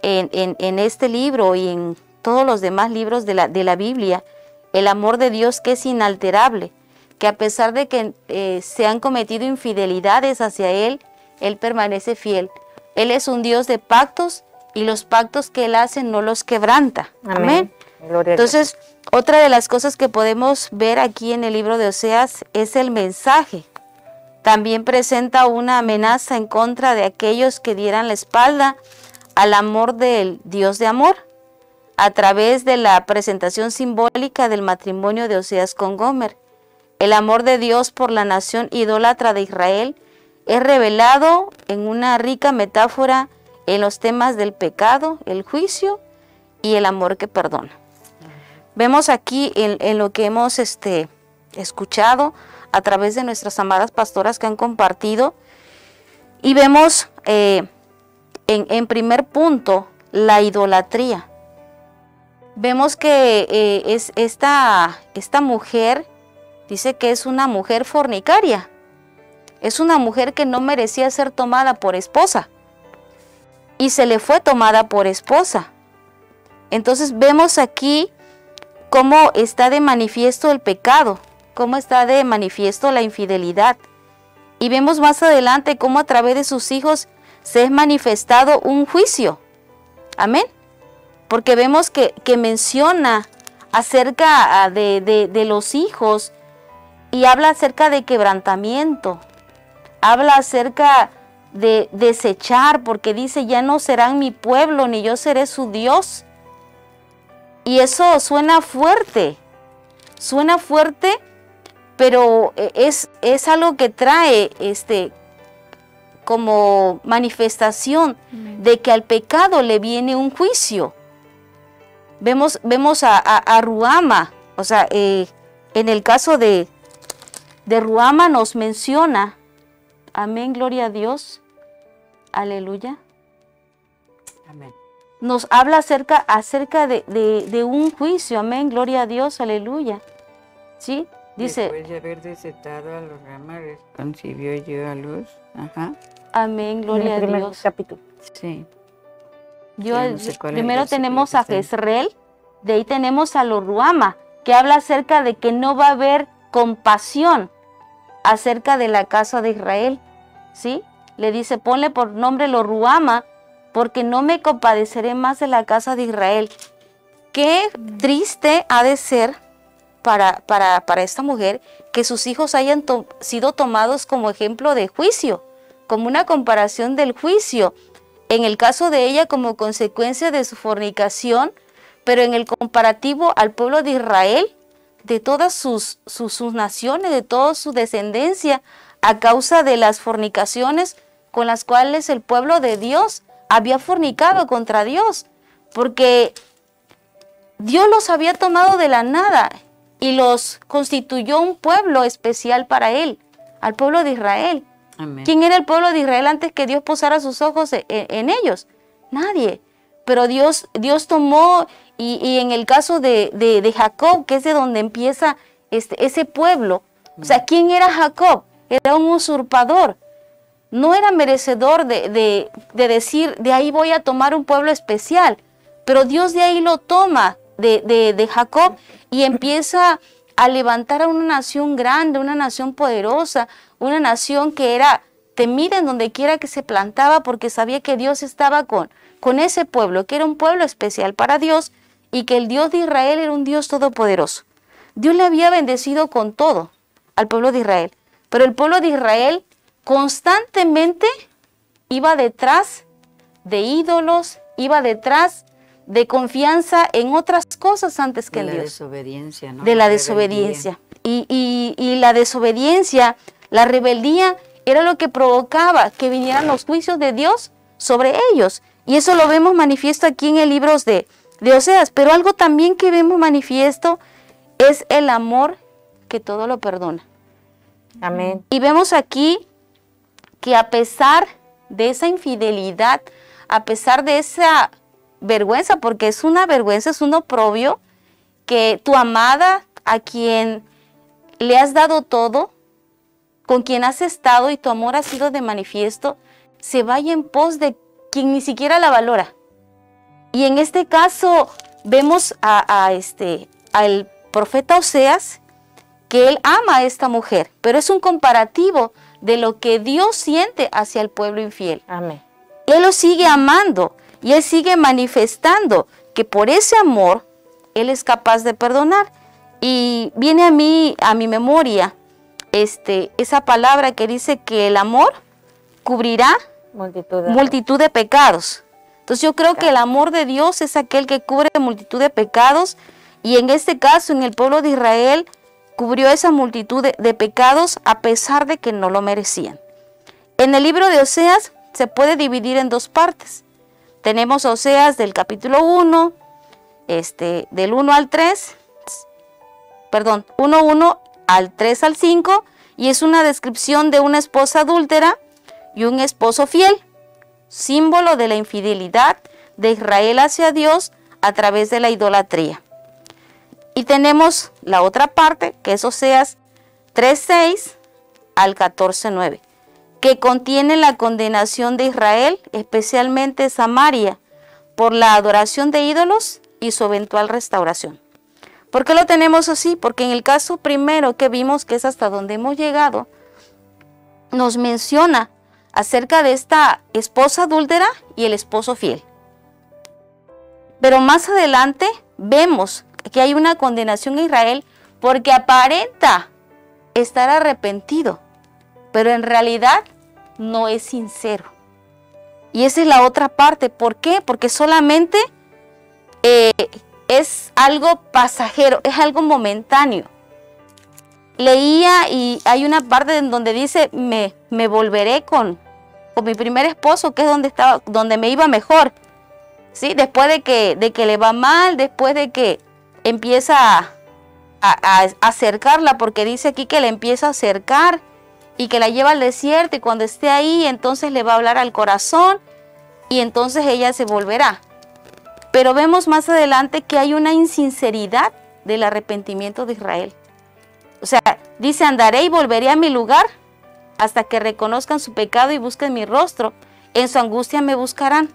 F: en este libro y en todos los demás libros de la Biblia, el amor de Dios que es inalterable, que a pesar de que se han cometido infidelidades hacia Él, Él permanece fiel. Él es un Dios de pactos, y los pactos que Él hace no los quebranta. Amén. Entonces, otra de las cosas que podemos ver aquí en el libro de Oseas es el mensaje. También presenta una amenaza en contra de aquellos que dieran la espalda al amor del Dios de amor, a través de la presentación simbólica del matrimonio de Oseas con Gomer. El amor de Dios por la nación idólatra de Israel es revelado en una rica metáfora en los temas del pecado, el juicio y el amor que perdona. Vemos aquí en lo que hemos escuchado a través de nuestras amadas pastoras que han compartido, y vemos en primer punto la idolatría. Vemos que esta mujer dice que es una mujer fornicaria, es una mujer que no merecía ser tomada por esposa, y se le fue tomada por esposa. Entonces vemos aquí cómo está de manifiesto el pecado, cómo está de manifiesto la infidelidad. Y vemos más adelante cómo a través de sus hijos se es manifestado un juicio. Amén. Porque vemos que menciona acerca de los hijos, y habla acerca de quebrantamiento, habla acerca de desechar, porque dice: ya no serán mi pueblo, ni yo seré su Dios. Y eso suena fuerte, pero es algo que trae como manifestación de que al pecado le viene un juicio. Vemos a Ruama, o sea, en el caso de Ruama nos menciona, amén, gloria a Dios, aleluya. Amén. Nos habla acerca de un juicio, amén, gloria a Dios, aleluya. ¿Sí? Dice,
D: después de haber desatado a los ramares, concibió y dio a luz. Ajá.
F: Amén, gloria a Dios.
C: Capítulo.
D: Sí.
F: Primero tenemos a Jezreel, de ahí tenemos a los Ruama, que habla acerca de que no va a haber compasión acerca de la casa de Israel. ¿Sí? Le dice: ponle por nombre los Ruama, porque no me compadeceré más de la casa de Israel. Qué triste ha de ser para esta mujer que sus hijos hayan sido tomados como ejemplo de juicio, como una comparación del juicio. En el caso de ella, como consecuencia de su fornicación, pero en el comparativo al pueblo de Israel, de todas sus naciones, de toda su descendencia, a causa de las fornicaciones con las cuales el pueblo de Dios había fornicado contra Dios, porque Dios los había tomado de la nada y los constituyó un pueblo especial para Él, al pueblo de Israel. Amén. ¿Quién era el pueblo de Israel antes que Dios posara sus ojos en ellos? Nadie. Pero Dios tomó, y en el caso de Jacob, que es de donde empieza ese pueblo. O sea, ¿quién era Jacob? Era un usurpador. No era merecedor de decir, de ahí voy a tomar un pueblo especial. Pero Dios de ahí lo toma de Jacob y empieza a levantar a una nación grande, una nación poderosa, una nación que era temida en donde quiera que se plantaba, porque sabía que Dios estaba con ese pueblo, que era un pueblo especial para Dios y que el Dios de Israel era un Dios todopoderoso. Dios le había bendecido con todo al pueblo de Israel, pero el pueblo de Israel constantemente iba detrás de ídolos, iba detrás de confianza en otras cosas antes que en Dios.
D: De la desobediencia, ¿no?
F: De la desobediencia. Y la desobediencia, la rebeldía, era lo que provocaba que vinieran los juicios de Dios sobre ellos. Y eso lo vemos manifiesto aquí en el libro de Oseas. Pero algo también que vemos manifiesto es el amor que todo lo perdona.
C: Amén.
F: Y vemos aquí que a pesar de esa infidelidad, a pesar de esa vergüenza, porque es una vergüenza, es un oprobio, que tu amada, a quien le has dado todo, con quien has estado y tu amor ha sido de manifiesto, se vaya en pos de quien ni siquiera la valora. Y en este caso vemos al profeta Oseas, que él ama a esta mujer, pero es un comparativo de lo que Dios siente hacia el pueblo infiel.
C: Amén.
F: Él lo sigue amando y él sigue manifestando que por ese amor él es capaz de perdonar. Y viene a mi memoria esa palabra que dice que el amor cubrirá multitud de pecados. Entonces yo creo que el amor de Dios es aquel que cubre multitud de pecados, y en este caso en el pueblo de Israel cubrió esa multitud de pecados a pesar de que no lo merecían. En el libro de Oseas se puede dividir en dos partes. Tenemos Oseas del capítulo 1, del 1 al 3, perdón, 1 al 3 al 5, y es una descripción de una esposa adúltera y un esposo fiel, símbolo de la infidelidad de Israel hacia Dios a través de la idolatría. Y tenemos la otra parte, que es Oseas 3:6 al 14:9, que contiene la condenación de Israel, especialmente Samaria, por la adoración de ídolos y su eventual restauración. ¿Por qué lo tenemos así? Porque en el caso primero que vimos, que es hasta donde hemos llegado, nos menciona acerca de esta esposa adúltera y el esposo fiel. Pero más adelante vemos que hay una condenación a Israel porque aparenta estar arrepentido, pero en realidad no es sincero. Y esa es la otra parte. ¿Por qué? Porque solamente es algo pasajero, es algo momentáneo. Leía y hay una parte en donde dice, me volveré con mi primer esposo, que es donde me iba mejor. ¿Sí? Después de que le va mal, después de que empieza a acercarla, porque dice aquí que le empieza a acercar y que la lleva al desierto, y cuando esté ahí entonces le va a hablar al corazón y entonces ella se volverá. Pero vemos más adelante que hay una insinceridad del arrepentimiento de Israel. O sea, dice, andaré y volveré a mi lugar hasta que reconozcan su pecado y busquen mi rostro. En su angustia me buscarán.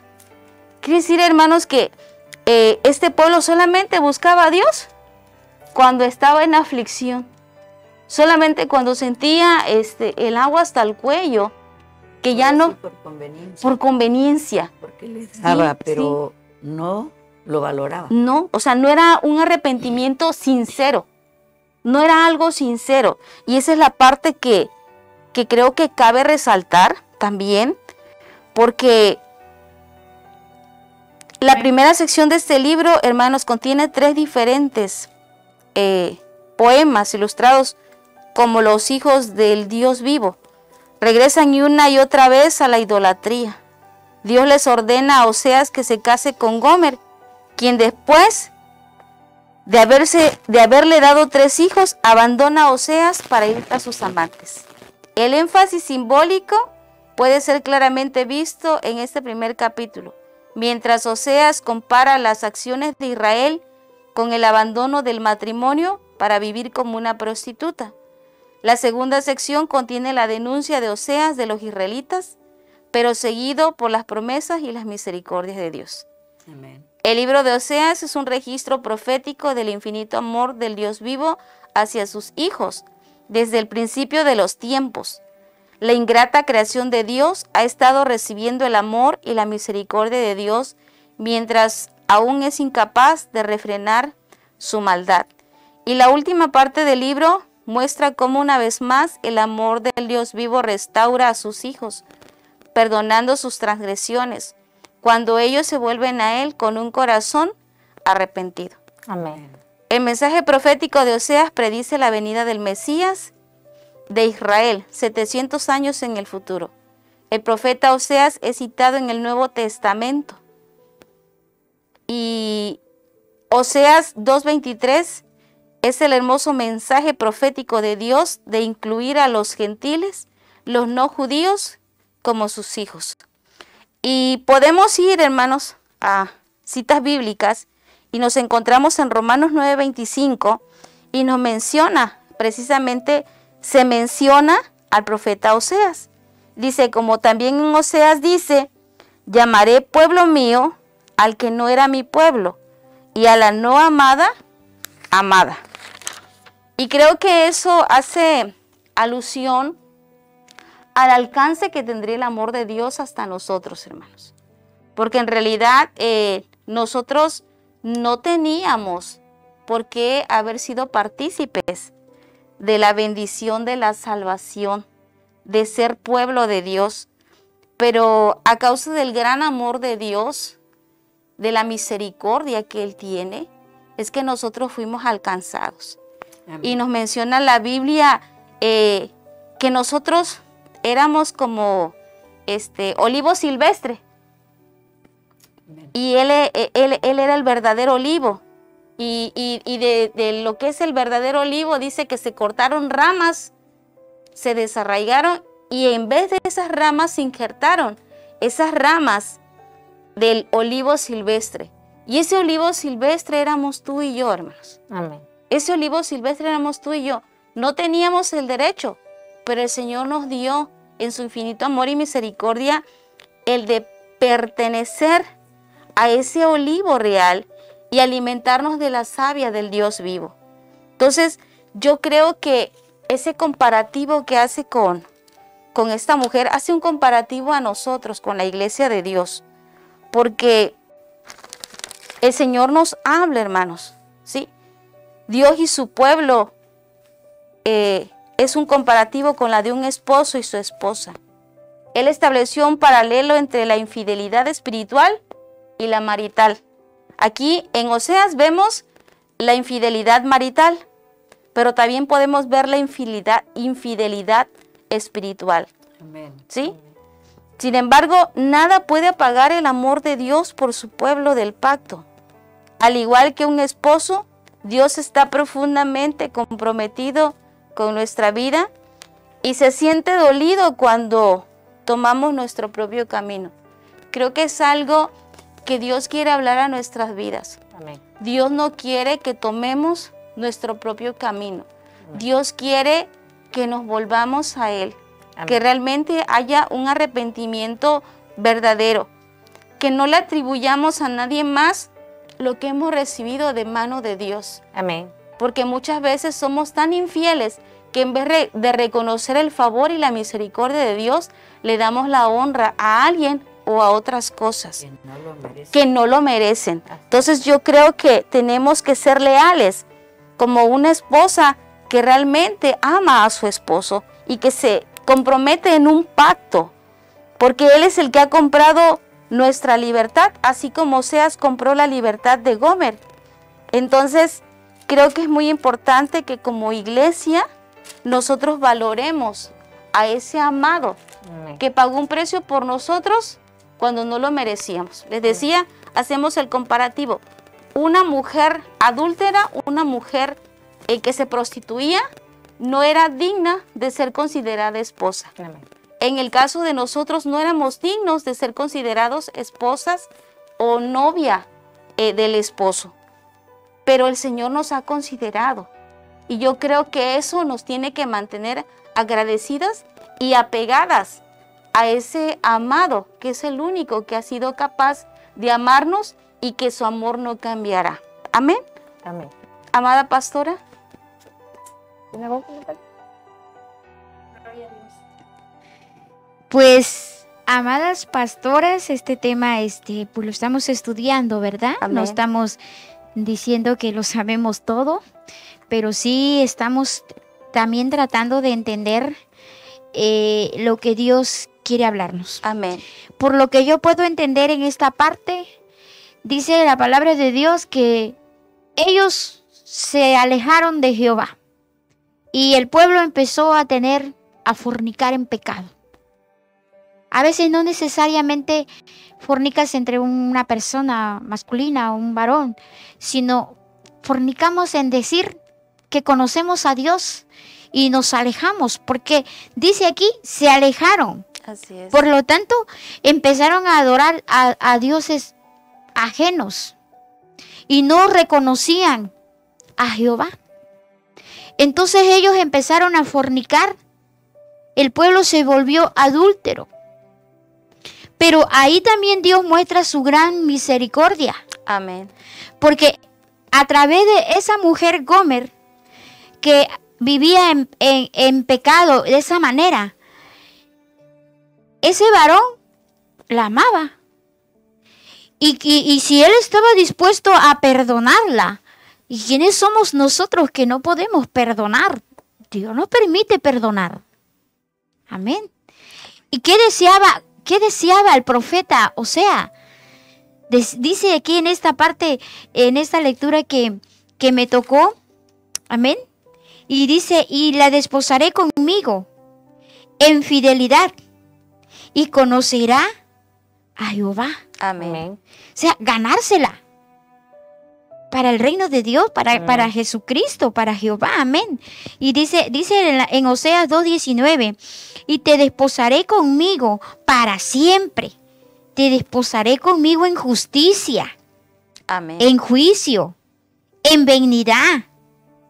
F: Quiere decir, hermanos, que este pueblo solamente buscaba a Dios cuando estaba en aflicción. Solamente cuando sentía el agua hasta el cuello, que ya no...
D: Por conveniencia.
F: Por conveniencia.
D: Porque le daba,
F: Sí,
D: pero no lo valoraba.
F: No, o sea, no era un arrepentimiento sincero. No era algo sincero. Y esa es la parte que creo que cabe resaltar también, porque la primera sección de este libro, hermanos, contiene 3 diferentes poemas ilustrados como los hijos del Dios vivo. Regresan una y otra vez a la idolatría. Dios les ordena a Oseas que se case con Gomer, quien después de haberle dado 3 hijos, abandona a Oseas para ir a sus amantes. El énfasis simbólico puede ser claramente visto en este primer capítulo, mientras Oseas compara las acciones de Israel con el abandono del matrimonio para vivir como una prostituta. La segunda sección contiene la denuncia de Oseas de los israelitas, pero seguido por las promesas y las misericordias de Dios.
D: Amén.
F: El libro de Oseas es un registro profético del infinito amor del Dios vivo hacia sus hijos, desde el principio de los tiempos. La ingrata creación de Dios ha estado recibiendo el amor y la misericordia de Dios mientras aún es incapaz de refrenar su maldad. Y la última parte del libro muestra cómo una vez más el amor del Dios vivo restaura a sus hijos, perdonando sus transgresiones, cuando ellos se vuelven a Él con un corazón arrepentido.
C: Amén.
F: El mensaje profético de Oseas predice la venida del Mesías de Israel, 700 años en el futuro. El profeta Oseas es citado en el Nuevo Testamento. Y Oseas 2:23 es el hermoso mensaje profético de Dios de incluir a los gentiles, los no judíos, como sus hijos. Y podemos ir, hermanos, a citas bíblicas y nos encontramos en Romanos 9:25 y nos menciona, precisamente se menciona al profeta Oseas. Dice, como también en Oseas dice, llamaré pueblo mío al que no era mi pueblo y a la no amada, amada. Y creo que eso hace alusión al alcance que tendría el amor de Dios hasta nosotros, hermanos. Porque en realidad nosotros no teníamos por qué haber sido partícipes de la bendición de la salvación, de ser pueblo de Dios. Pero a causa del gran amor de Dios, de la misericordia que Él tiene, es que nosotros fuimos alcanzados. Amén. Y nos menciona la Biblia que nosotros éramos como olivo silvestre. Amén. Y él era el verdadero olivo. Y de lo que es el verdadero olivo, dice que se cortaron ramas, se desarraigaron y en vez de esas ramas se injertaron esas ramas del olivo silvestre. Y ese olivo silvestre éramos tú y yo, hermanos.
C: Amén.
F: Ese olivo silvestre éramos tú y yo. No teníamos el derecho, pero el Señor nos dio en su infinito amor y misericordia el de pertenecer a ese olivo real y alimentarnos de la savia del Dios vivo. Entonces, yo creo que ese comparativo que hace con esta mujer, hace un comparativo a nosotros, con la iglesia de Dios. Porque el Señor nos habla, hermanos, ¿sí? Dios y su pueblo es un comparativo con la de un esposo y su esposa. Él estableció un paralelo entre la infidelidad espiritual y la marital. Aquí en Oseas vemos la infidelidad marital, pero también podemos ver la infidelidad espiritual.
D: Amén.
F: ¿Sí? Sin embargo, nada puede apagar el amor de Dios por su pueblo del pacto. Al igual que un esposo, Dios está profundamente comprometido con nuestra vida y se siente dolido cuando tomamos nuestro propio camino. Creo que es algo que Dios quiere hablar a nuestras vidas.
C: Amén.
F: Dios no quiere que tomemos nuestro propio camino. Amén. Dios quiere que nos volvamos a Él. Amén. Que realmente haya un arrepentimiento verdadero. Que no le atribuyamos a nadie más lo que hemos recibido de mano de Dios.
C: Amén.
F: Porque muchas veces somos tan infieles que en vez de reconocer el favor y la misericordia de Dios, le damos la honra a alguien o a otras cosas que no lo merecen. Entonces yo creo que tenemos que ser leales como una esposa que realmente ama a su esposo y que se compromete en un pacto, porque Él es el que ha comprado nuestra libertad, así como Oseas compró la libertad de Gomer. Entonces creo que es muy importante que como iglesia nosotros valoremos a ese amado que pagó un precio por nosotros cuando no lo merecíamos. Les decía, hacemos el comparativo. Una mujer adúltera, una mujer que se prostituía, no era digna de ser considerada esposa.
C: Amén.
F: En el caso de nosotros no éramos dignos de ser considerados esposas o novia del esposo. Pero el Señor nos ha considerado Y yo creo que eso nos tiene que mantener agradecidas y apegadas a ese amado, que es el único que ha sido capaz de amarnos y que su amor no cambiará. Amén.
C: Amén.
F: Amada pastora.
C: ¿Tiene algún comentario?
E: Pues, amadas pastoras, este tema pues lo estamos estudiando, ¿verdad?
F: Amén.
E: No estamos diciendo que lo sabemos todo, pero sí estamos también tratando de entender lo que Dios quiere hablarnos.
F: Amén.
E: Por lo que yo puedo entender en esta parte, dice la palabra de Dios que ellos se alejaron de Jehová y el pueblo empezó a fornicar en pecado. A veces no necesariamente fornicas entre una persona masculina o un varón, sino fornicamos en decir que conocemos a Dios y nos alejamos, porque dice aquí, se alejaron.
F: Así es.
E: Por lo tanto, empezaron a adorar a dioses ajenos y no reconocían a Jehová. Entonces ellos empezaron a fornicar, el pueblo se volvió adúltero. Pero ahí también Dios muestra su gran misericordia.
F: Amén.
E: Porque a través de esa mujer Gomer, que vivía en pecado de esa manera, ese varón la amaba. Y si él estaba dispuesto a perdonarla, ¿y quiénes somos nosotros que no podemos perdonar? Dios nos permite perdonar. Amén. ¿Y qué deseaba el profeta? O sea, dice aquí en esta parte, en esta lectura que me tocó, amén, y dice, y la desposaré conmigo en fidelidad y conocerá a Jehová.
F: Amén.
C: Amén.
E: O sea, ganársela para el reino de Dios, para Jesucristo, para Jehová, amén. Y dice en Oseas 2:19, y te desposaré conmigo para siempre, te desposaré conmigo en justicia,
F: Amén.
E: en juicio, en benignidad,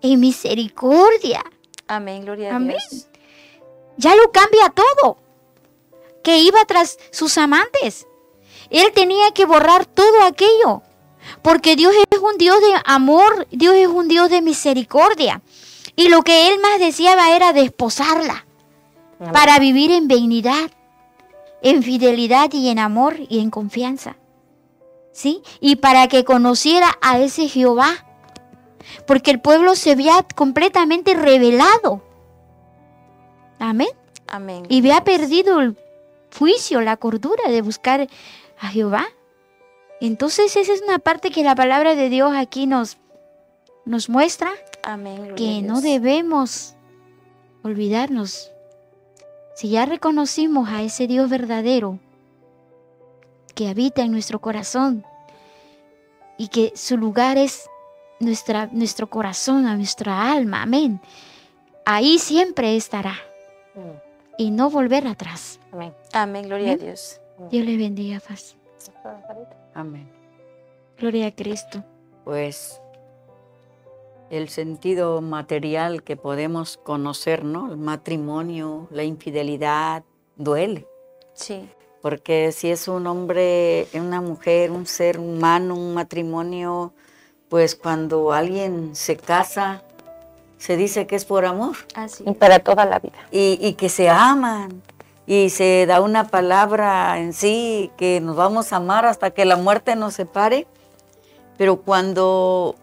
E: en misericordia.
F: Amén. Gloria a
E: Amén.
F: Dios.
E: Ya lo cambia todo, que iba tras sus amantes. Él tenía que borrar todo aquello, porque Dios es un Dios de amor, Dios es un Dios de misericordia. Y lo que él más deseaba era desposarla,
C: Amén.
E: para vivir en benignidad, en fidelidad y en amor y en confianza. ¿Sí? Y para que conociera a ese Jehová, porque el pueblo se había completamente rebelado. Amén.
F: Amén.
E: Y había perdido el juicio, la cordura de buscar a Jehová. Entonces esa es una parte que la palabra de Dios aquí nos muestra,
F: Amén. Gloria a
E: que no
F: Dios.
E: debemos olvidarnos. Si ya reconocimos a ese Dios verdadero que habita en nuestro corazón y que su lugar es nuestro corazón, a nuestra alma, amén, ahí siempre estará y no volver atrás.
C: Amén.
F: Amén. Gloria a
E: Amén.
F: Dios.
E: Dios le bendiga, paz.
D: Amén.
E: Gloria a Cristo.
D: Pues el sentido material que podemos conocer, ¿no? El matrimonio, la infidelidad, duele.
F: Sí.
D: Porque si es un hombre, una mujer, un ser humano, un matrimonio, pues cuando alguien se casa, se dice que es por amor
F: Así.
C: Y para toda la vida.
D: y que se aman y se da una palabra en sí que nos vamos a amar hasta que la muerte nos separe. Pero cuando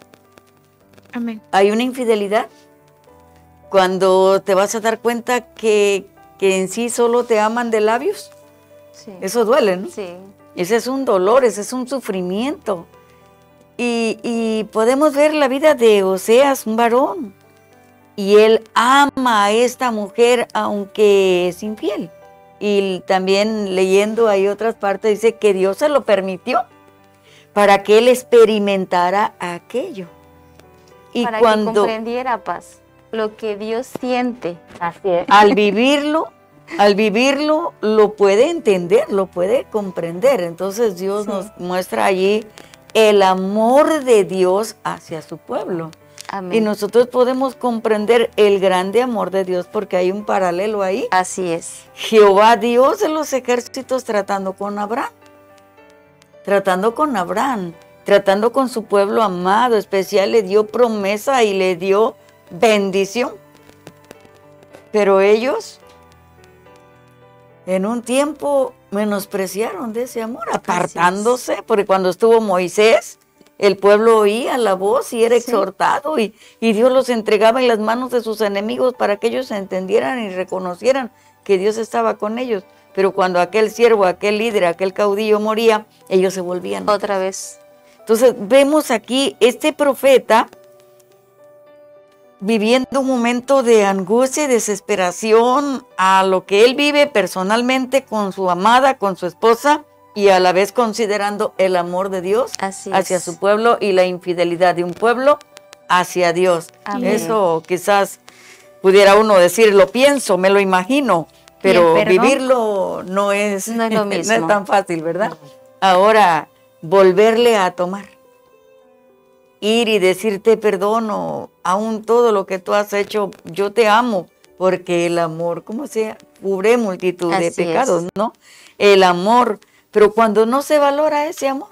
E: Amén.
D: hay una infidelidad, cuando te vas a dar cuenta que en sí solo te aman de labios,
F: Sí.
D: eso duele, ¿no?
F: Sí.
D: Ese es un dolor, ese es un sufrimiento. Y podemos ver la vida de Oseas, un varón. Y él ama a esta mujer aunque es infiel. Y también leyendo ahí otras partes dice que Dios se lo permitió para que él experimentara aquello. Y
F: Para que
D: cuando
F: comprendiera, paz, lo que Dios siente.
C: Así es.
D: al vivirlo lo puede entender, lo puede comprender. Entonces Dios
F: Sí.
D: nos muestra allí el amor de Dios hacia su pueblo.
F: Amén.
D: Y nosotros podemos comprender el grande amor de Dios porque hay un paralelo ahí.
F: Así es.
D: Jehová Dios de los ejércitos tratando con Abraham, tratando con su pueblo amado, especial, le dio promesa y le dio bendición. Pero ellos en un tiempo menospreciaron de ese amor, apartándose, porque cuando estuvo Moisés, el pueblo oía la voz y era exhortado y Dios los entregaba en las manos de sus enemigos para que ellos entendieran y reconocieran que Dios estaba con ellos. Pero cuando aquel siervo, aquel líder, aquel caudillo moría, ellos se volvían
F: Otra vez.
D: Entonces vemos aquí este profeta viviendo un momento de angustia y desesperación a lo que él vive personalmente con su amada, con su esposa, y a la vez considerando el amor de Dios hacia su pueblo y la infidelidad de un pueblo hacia Dios.
F: Amén.
D: Eso quizás pudiera uno decir, lo pienso, me lo imagino, pero vivirlo no es
F: lo mismo.
D: No es tan fácil, ¿verdad? Ahora, volverle a tomar. Ir y decirte perdono, aún todo lo que tú has hecho, yo te amo, porque el amor, como sea, cubre multitud de pecados, ¿no? El amor, pero cuando no se valora ese amor,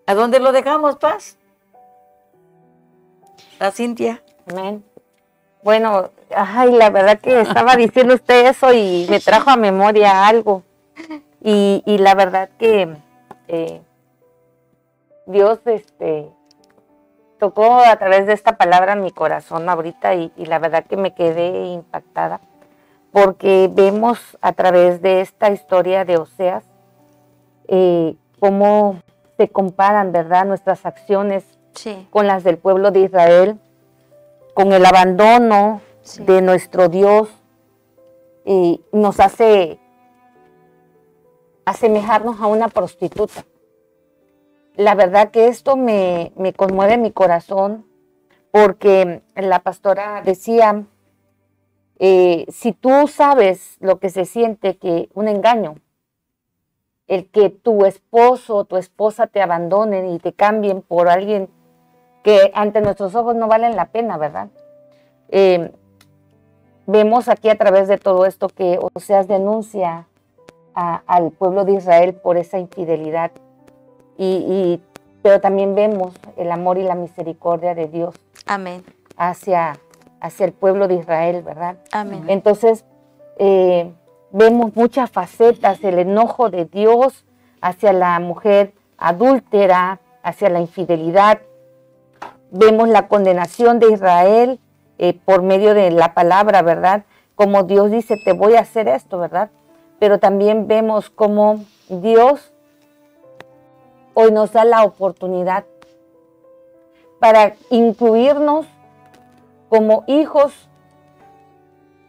D: ¿a dónde lo dejamos, Paz? A Cintia.
C: Amén. Bueno, ay, la verdad que estaba diciendo usted eso y me trajo a memoria algo. Y la verdad que Dios tocó a través de esta palabra mi corazón ahorita y la verdad que me quedé impactada porque vemos a través de esta historia de Oseas cómo se comparan, ¿verdad?, nuestras acciones con las del pueblo de Israel, con el abandono de nuestro Dios, y nos hace asemejarnos a una prostituta. La verdad que esto me conmueve mi corazón porque la pastora decía, si tú sabes lo que se siente que un engaño, el que tu esposo o tu esposa te abandonen y te cambien por alguien que ante nuestros ojos no valen la pena, ¿verdad? Vemos aquí a través de todo esto que Oseas denuncia al pueblo de Israel por esa infidelidad. Pero también vemos el amor y la misericordia de Dios.
F: Amén.
C: Hacia el pueblo de Israel, ¿verdad?
F: Amén.
C: Entonces, vemos muchas facetas, el enojo de Dios hacia la mujer adúltera, hacia la infidelidad. Vemos la condenación de Israel por medio de la palabra, ¿verdad? Como Dios dice, te voy a hacer esto, ¿verdad? Pero también vemos cómo Dios hoy nos da la oportunidad para incluirnos como hijos,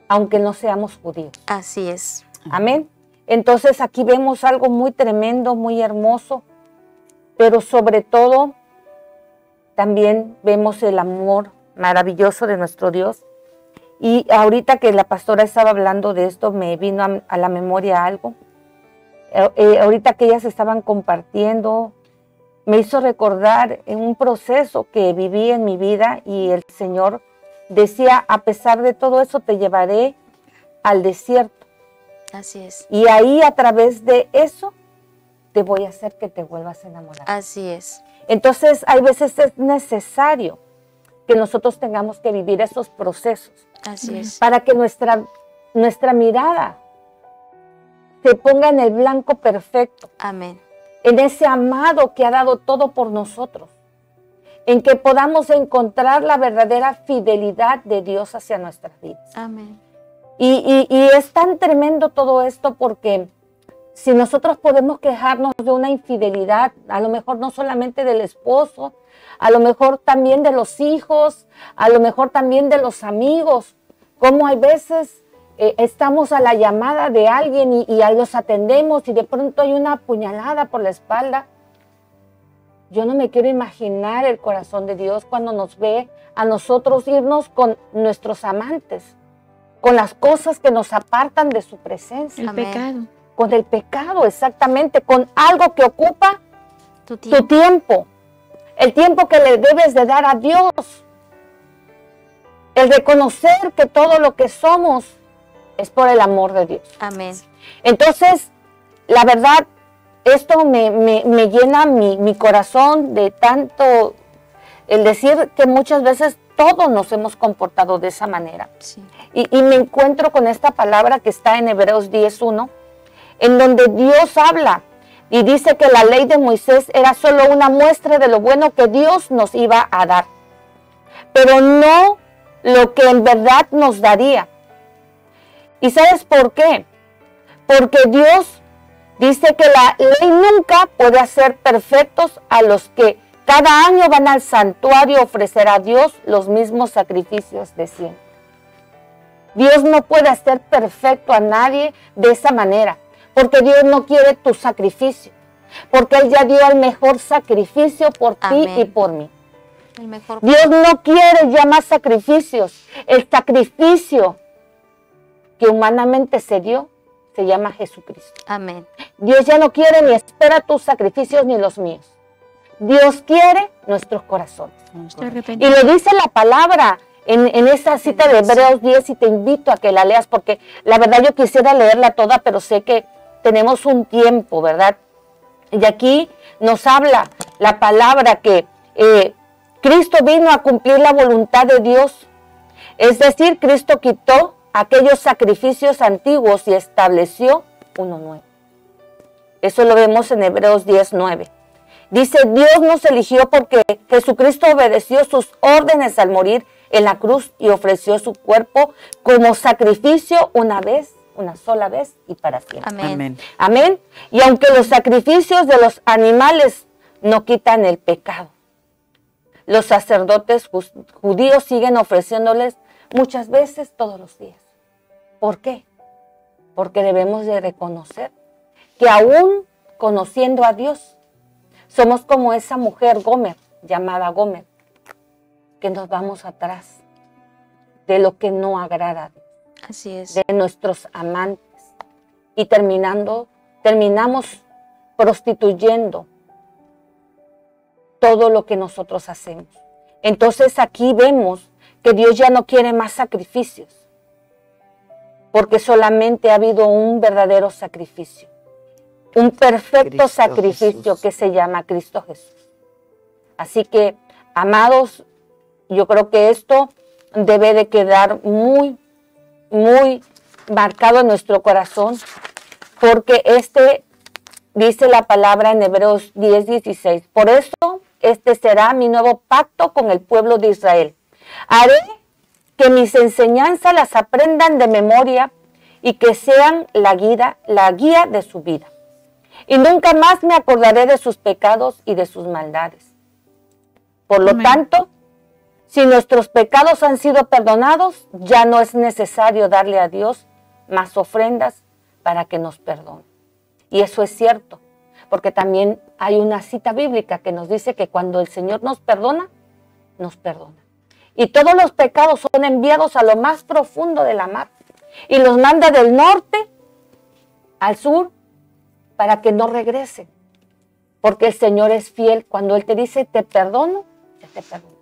C: aunque no seamos judíos.
F: Así es.
C: Amén. Entonces aquí vemos algo muy tremendo, muy hermoso, pero sobre todo también vemos el amor maravilloso de nuestro Dios. Y ahorita que la pastora estaba hablando de esto, me vino a la memoria algo. Ahorita que ellas estaban compartiendo, me hizo recordar en un proceso que viví en mi vida y el Señor decía, a pesar de todo eso te llevaré al desierto.
F: Así es.
C: Y ahí a través de eso te voy a hacer que te vuelvas a enamorar.
F: Así es.
C: Entonces hay veces es necesario que nosotros tengamos que vivir esos procesos.
F: Así es.
C: Para que nuestra mirada se ponga en el blanco perfecto.
F: Amén.
C: En ese amado que ha dado todo por nosotros. En que podamos encontrar la verdadera fidelidad de Dios hacia nuestras vidas.
F: Amén.
C: Y es tan tremendo todo esto porque si nosotros podemos quejarnos de una infidelidad, a lo mejor no solamente del esposo, a lo mejor también de los hijos, a lo mejor también de los amigos, como hay veces estamos a la llamada de alguien y los atendemos y de pronto hay una puñalada por la espalda. Yo no me quiero imaginar el corazón de Dios cuando nos ve a nosotros irnos con nuestros amantes, con las cosas que nos apartan de su presencia.
E: El pecado.
C: Con el pecado, exactamente, con algo que ocupa
F: Tu
C: tu tiempo. el tiempo que le debes de dar a Dios, el reconocer que todo lo que somos es por el amor de Dios.
F: Amén.
C: Entonces, la verdad, esto me llena mi corazón de tanto, el decir que muchas veces todos nos hemos comportado de esa manera.
F: Sí.
C: Y me encuentro con esta palabra que está en Hebreos 10:1, en donde Dios habla y dice que la ley de Moisés era solo una muestra de lo bueno que Dios nos iba a dar, pero no lo que en verdad nos daría. ¿Y sabes por qué? Porque Dios dice que la ley nunca puede hacer perfectos a los que cada año van al santuario a ofrecer a Dios los mismos sacrificios de siempre. Dios no puede hacer perfecto a nadie de esa manera, porque Dios no quiere tu sacrificio, porque Él ya dio el mejor sacrificio por ti y por mí.
F: El mejor.
C: Dios no quiere ya más sacrificios. El sacrificio que humanamente se dio se llama Jesucristo.
F: Amén.
C: Dios ya no quiere ni espera tus sacrificios ni los míos. Dios quiere nuestros corazones. Y lo dice la palabra en esa cita de Hebreos 10, y te invito a que la leas, porque la verdad yo quisiera leerla toda, pero sé que tenemos un tiempo, ¿verdad? Y aquí nos habla la palabra que Cristo vino a cumplir la voluntad de Dios. Es decir, Cristo quitó aquellos sacrificios antiguos y estableció uno nuevo. Eso lo vemos en Hebreos 10:9. Dice, Dios nos eligió porque Jesucristo obedeció sus órdenes al morir en la cruz y ofreció su cuerpo como sacrificio una sola vez y para siempre.
F: Amén.
D: Amén.
C: Amén. Y aunque los sacrificios de los animales no quitan el pecado, los sacerdotes judíos siguen ofreciéndoles muchas veces todos los días. ¿Por qué? Porque debemos de reconocer que aún conociendo a Dios, somos como esa mujer Gomer, llamada Gomer, que nos vamos atrás de lo que no agrada a Dios,
F: Así es.
C: de nuestros amantes, y terminamos prostituyendo todo lo que nosotros hacemos. Entonces aquí vemos que Dios ya no quiere más sacrificios, porque solamente ha habido un verdadero sacrificio, un perfecto
D: Cristo
C: sacrificio
D: Jesús.
C: que se llama Cristo Jesús. Así que, amados, yo creo que esto debe de quedar muy, muy marcado en nuestro corazón, porque dice la palabra en Hebreos 10:16, por eso este será mi nuevo pacto con el pueblo de Israel. Haré que mis enseñanzas las aprendan de memoria y que sean la guía de su vida. Y nunca más me acordaré de sus pecados y de sus maldades. Por lo tanto, si nuestros pecados han sido perdonados, ya no es necesario darle a Dios más ofrendas para que nos perdone. Y eso es cierto, porque también hay una cita bíblica que nos dice que cuando el Señor nos perdona, nos perdona. Y todos los pecados son enviados a lo más profundo de la mar y los manda del norte al sur para que no regresen. Porque el Señor es fiel. Cuando Él te dice, te perdono, ya te perdono.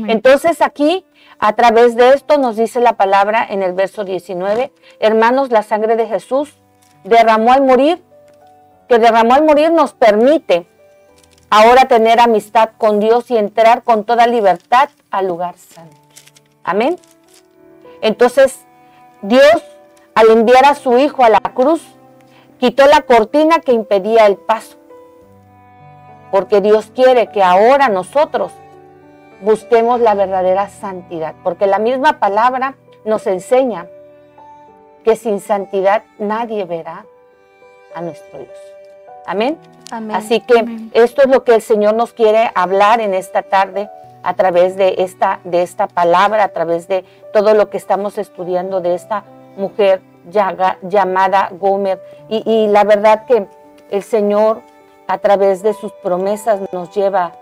C: Entonces aquí, a través de esto, nos dice la palabra en el verso 19, hermanos, la sangre de Jesús que derramó al morir nos permite ahora tener amistad con Dios y entrar con toda libertad al lugar santo. Amén. Entonces, Dios, al enviar a su Hijo a la cruz, quitó la cortina que impedía el paso. Porque Dios quiere que ahora nosotros busquemos la verdadera santidad. Porque la misma palabra nos enseña que sin santidad nadie verá a nuestro Dios. Amén.
F: Amén.
C: Así que esto es lo que el Señor nos quiere hablar en esta tarde a través de esta palabra, a través de todo lo que estamos estudiando de esta mujer llamada Gomer. Y la verdad que el Señor a través de sus promesas nos lleva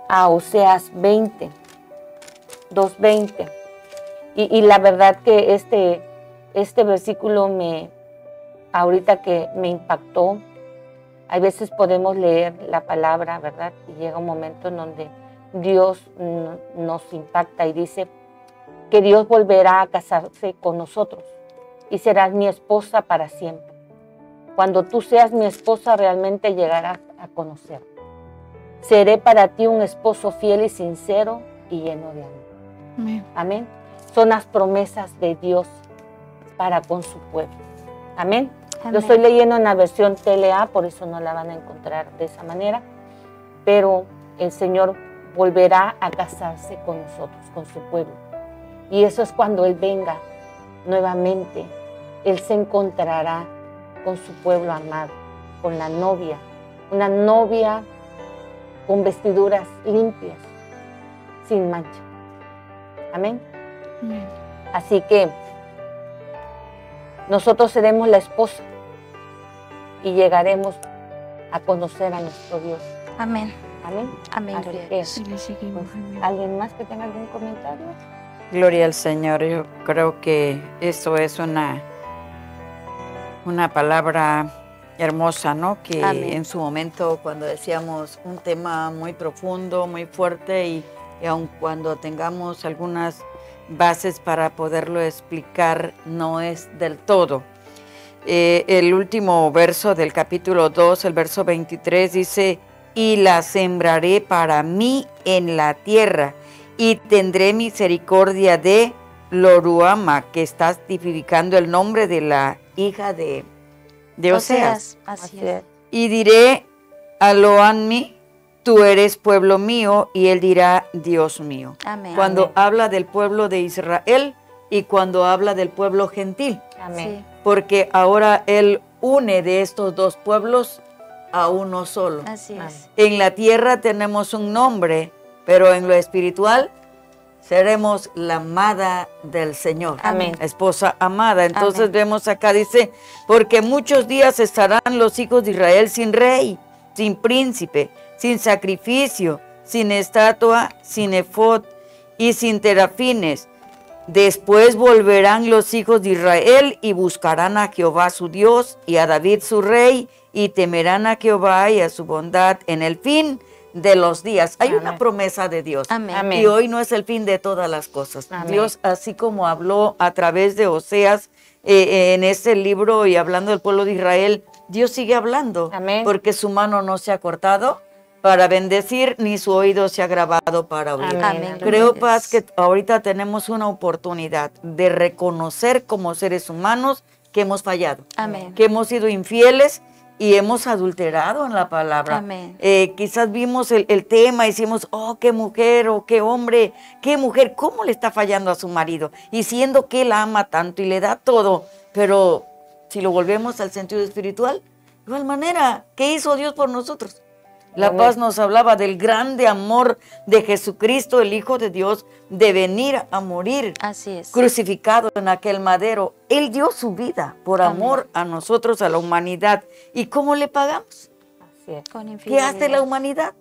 C: a Oseas 2:20. Y la verdad que este versículo ahorita que me impactó, Hay veces podemos leer la palabra, ¿verdad? Y llega un momento en donde Dios nos impacta y dice que Dios volverá a casarse con nosotros y serás mi esposa para siempre. Cuando tú seas mi esposa, realmente llegarás a conocer. Seré para ti un esposo fiel y sincero y lleno de amor.
E: Amén.
C: Amén. Son las promesas de Dios para con su pueblo. Amén.
F: Amén.
C: Lo estoy leyendo en la versión TLA, por eso no la van a encontrar de esa manera. Pero el Señor volverá a casarse con nosotros, con su pueblo. Y eso es cuando Él venga nuevamente. Él se encontrará con su pueblo amado, con la novia. Una novia con vestiduras limpias, sin mancha. Amén.
E: Amén.
C: Así que nosotros seremos la esposa y llegaremos a conocer a nuestro Dios.
F: Amén.
C: Amén.
F: Amén.
C: Así
F: Gloria a
C: que,
F: Dios.
E: Y le seguimos.
C: pues, ¿alguien más que tenga algún comentario?
D: Gloria al Señor. Yo creo que eso es una palabra hermosa, ¿no? Que
F: Amén.
D: en su momento, cuando decíamos un tema muy profundo, muy fuerte, y aun cuando tengamos algunas bases para poderlo explicar, no es del todo. El último verso del capítulo 2, el verso 23, dice: y la sembraré para mí en la tierra, y tendré misericordia de Loruama, que estás tipificando el nombre de la hija de Oseas.
F: Así es.
D: Y diré a Loanmi, tú eres pueblo mío, y él dirá, Dios mío.
F: Amén.
D: Cuando
C: Amén.
D: habla del pueblo de Israel y cuando habla del pueblo gentil,
C: Amén.
F: Sí.
D: porque ahora él une de estos dos pueblos a uno solo.
F: Así
C: Amén.
F: es.
D: En la tierra tenemos un nombre, pero en lo espiritual seremos la amada del Señor.
C: Amén.
D: Esposa amada. Entonces
F: Amén.
D: vemos acá, dice, porque muchos días estarán los hijos de Israel sin rey, sin príncipe, sin sacrificio, sin estatua, sin efod y sin terafines. Después volverán los hijos de Israel y buscarán a Jehová su Dios y a David su rey, y temerán a Jehová y a su bondad en el fin de los días. Hay una
C: Amén.
D: promesa de Dios.
F: Amén.
C: Amén.
D: Y hoy no es el fin de todas las cosas.
C: Amén.
D: Dios, así como habló a través de Oseas en ese libro y hablando del pueblo de Israel, Dios sigue hablando.
C: Amén.
D: Porque su mano no se ha cortado para bendecir, ni su oído se ha grabado para oír.
C: Amén.
F: Amén.
D: Creo,
F: Gloria a
D: Paz,
F: Dios.
D: que ahorita tenemos una oportunidad de reconocer como seres humanos que hemos fallado,
F: Amén.
D: que hemos sido infieles y hemos adulterado en la palabra.
F: Amén.
D: Quizás vimos el tema y decimos, oh, qué mujer o qué hombre, qué mujer, cómo le está fallando a su marido, y siendo que él la ama tanto y le da todo, pero si lo volvemos al sentido espiritual, de igual manera, ¿qué hizo Dios por nosotros? La
C: Amén.
D: Paz nos hablaba del grande amor de Jesucristo, el Hijo de Dios, de venir a morir
F: Así es.
D: crucificado en aquel madero. Él dio su vida por
F: Amén.
D: amor a nosotros, a la humanidad. ¿Y cómo le pagamos?
C: Así es.
F: Con
D: ¿Qué
F: infidelidad.
D: hace la humanidad?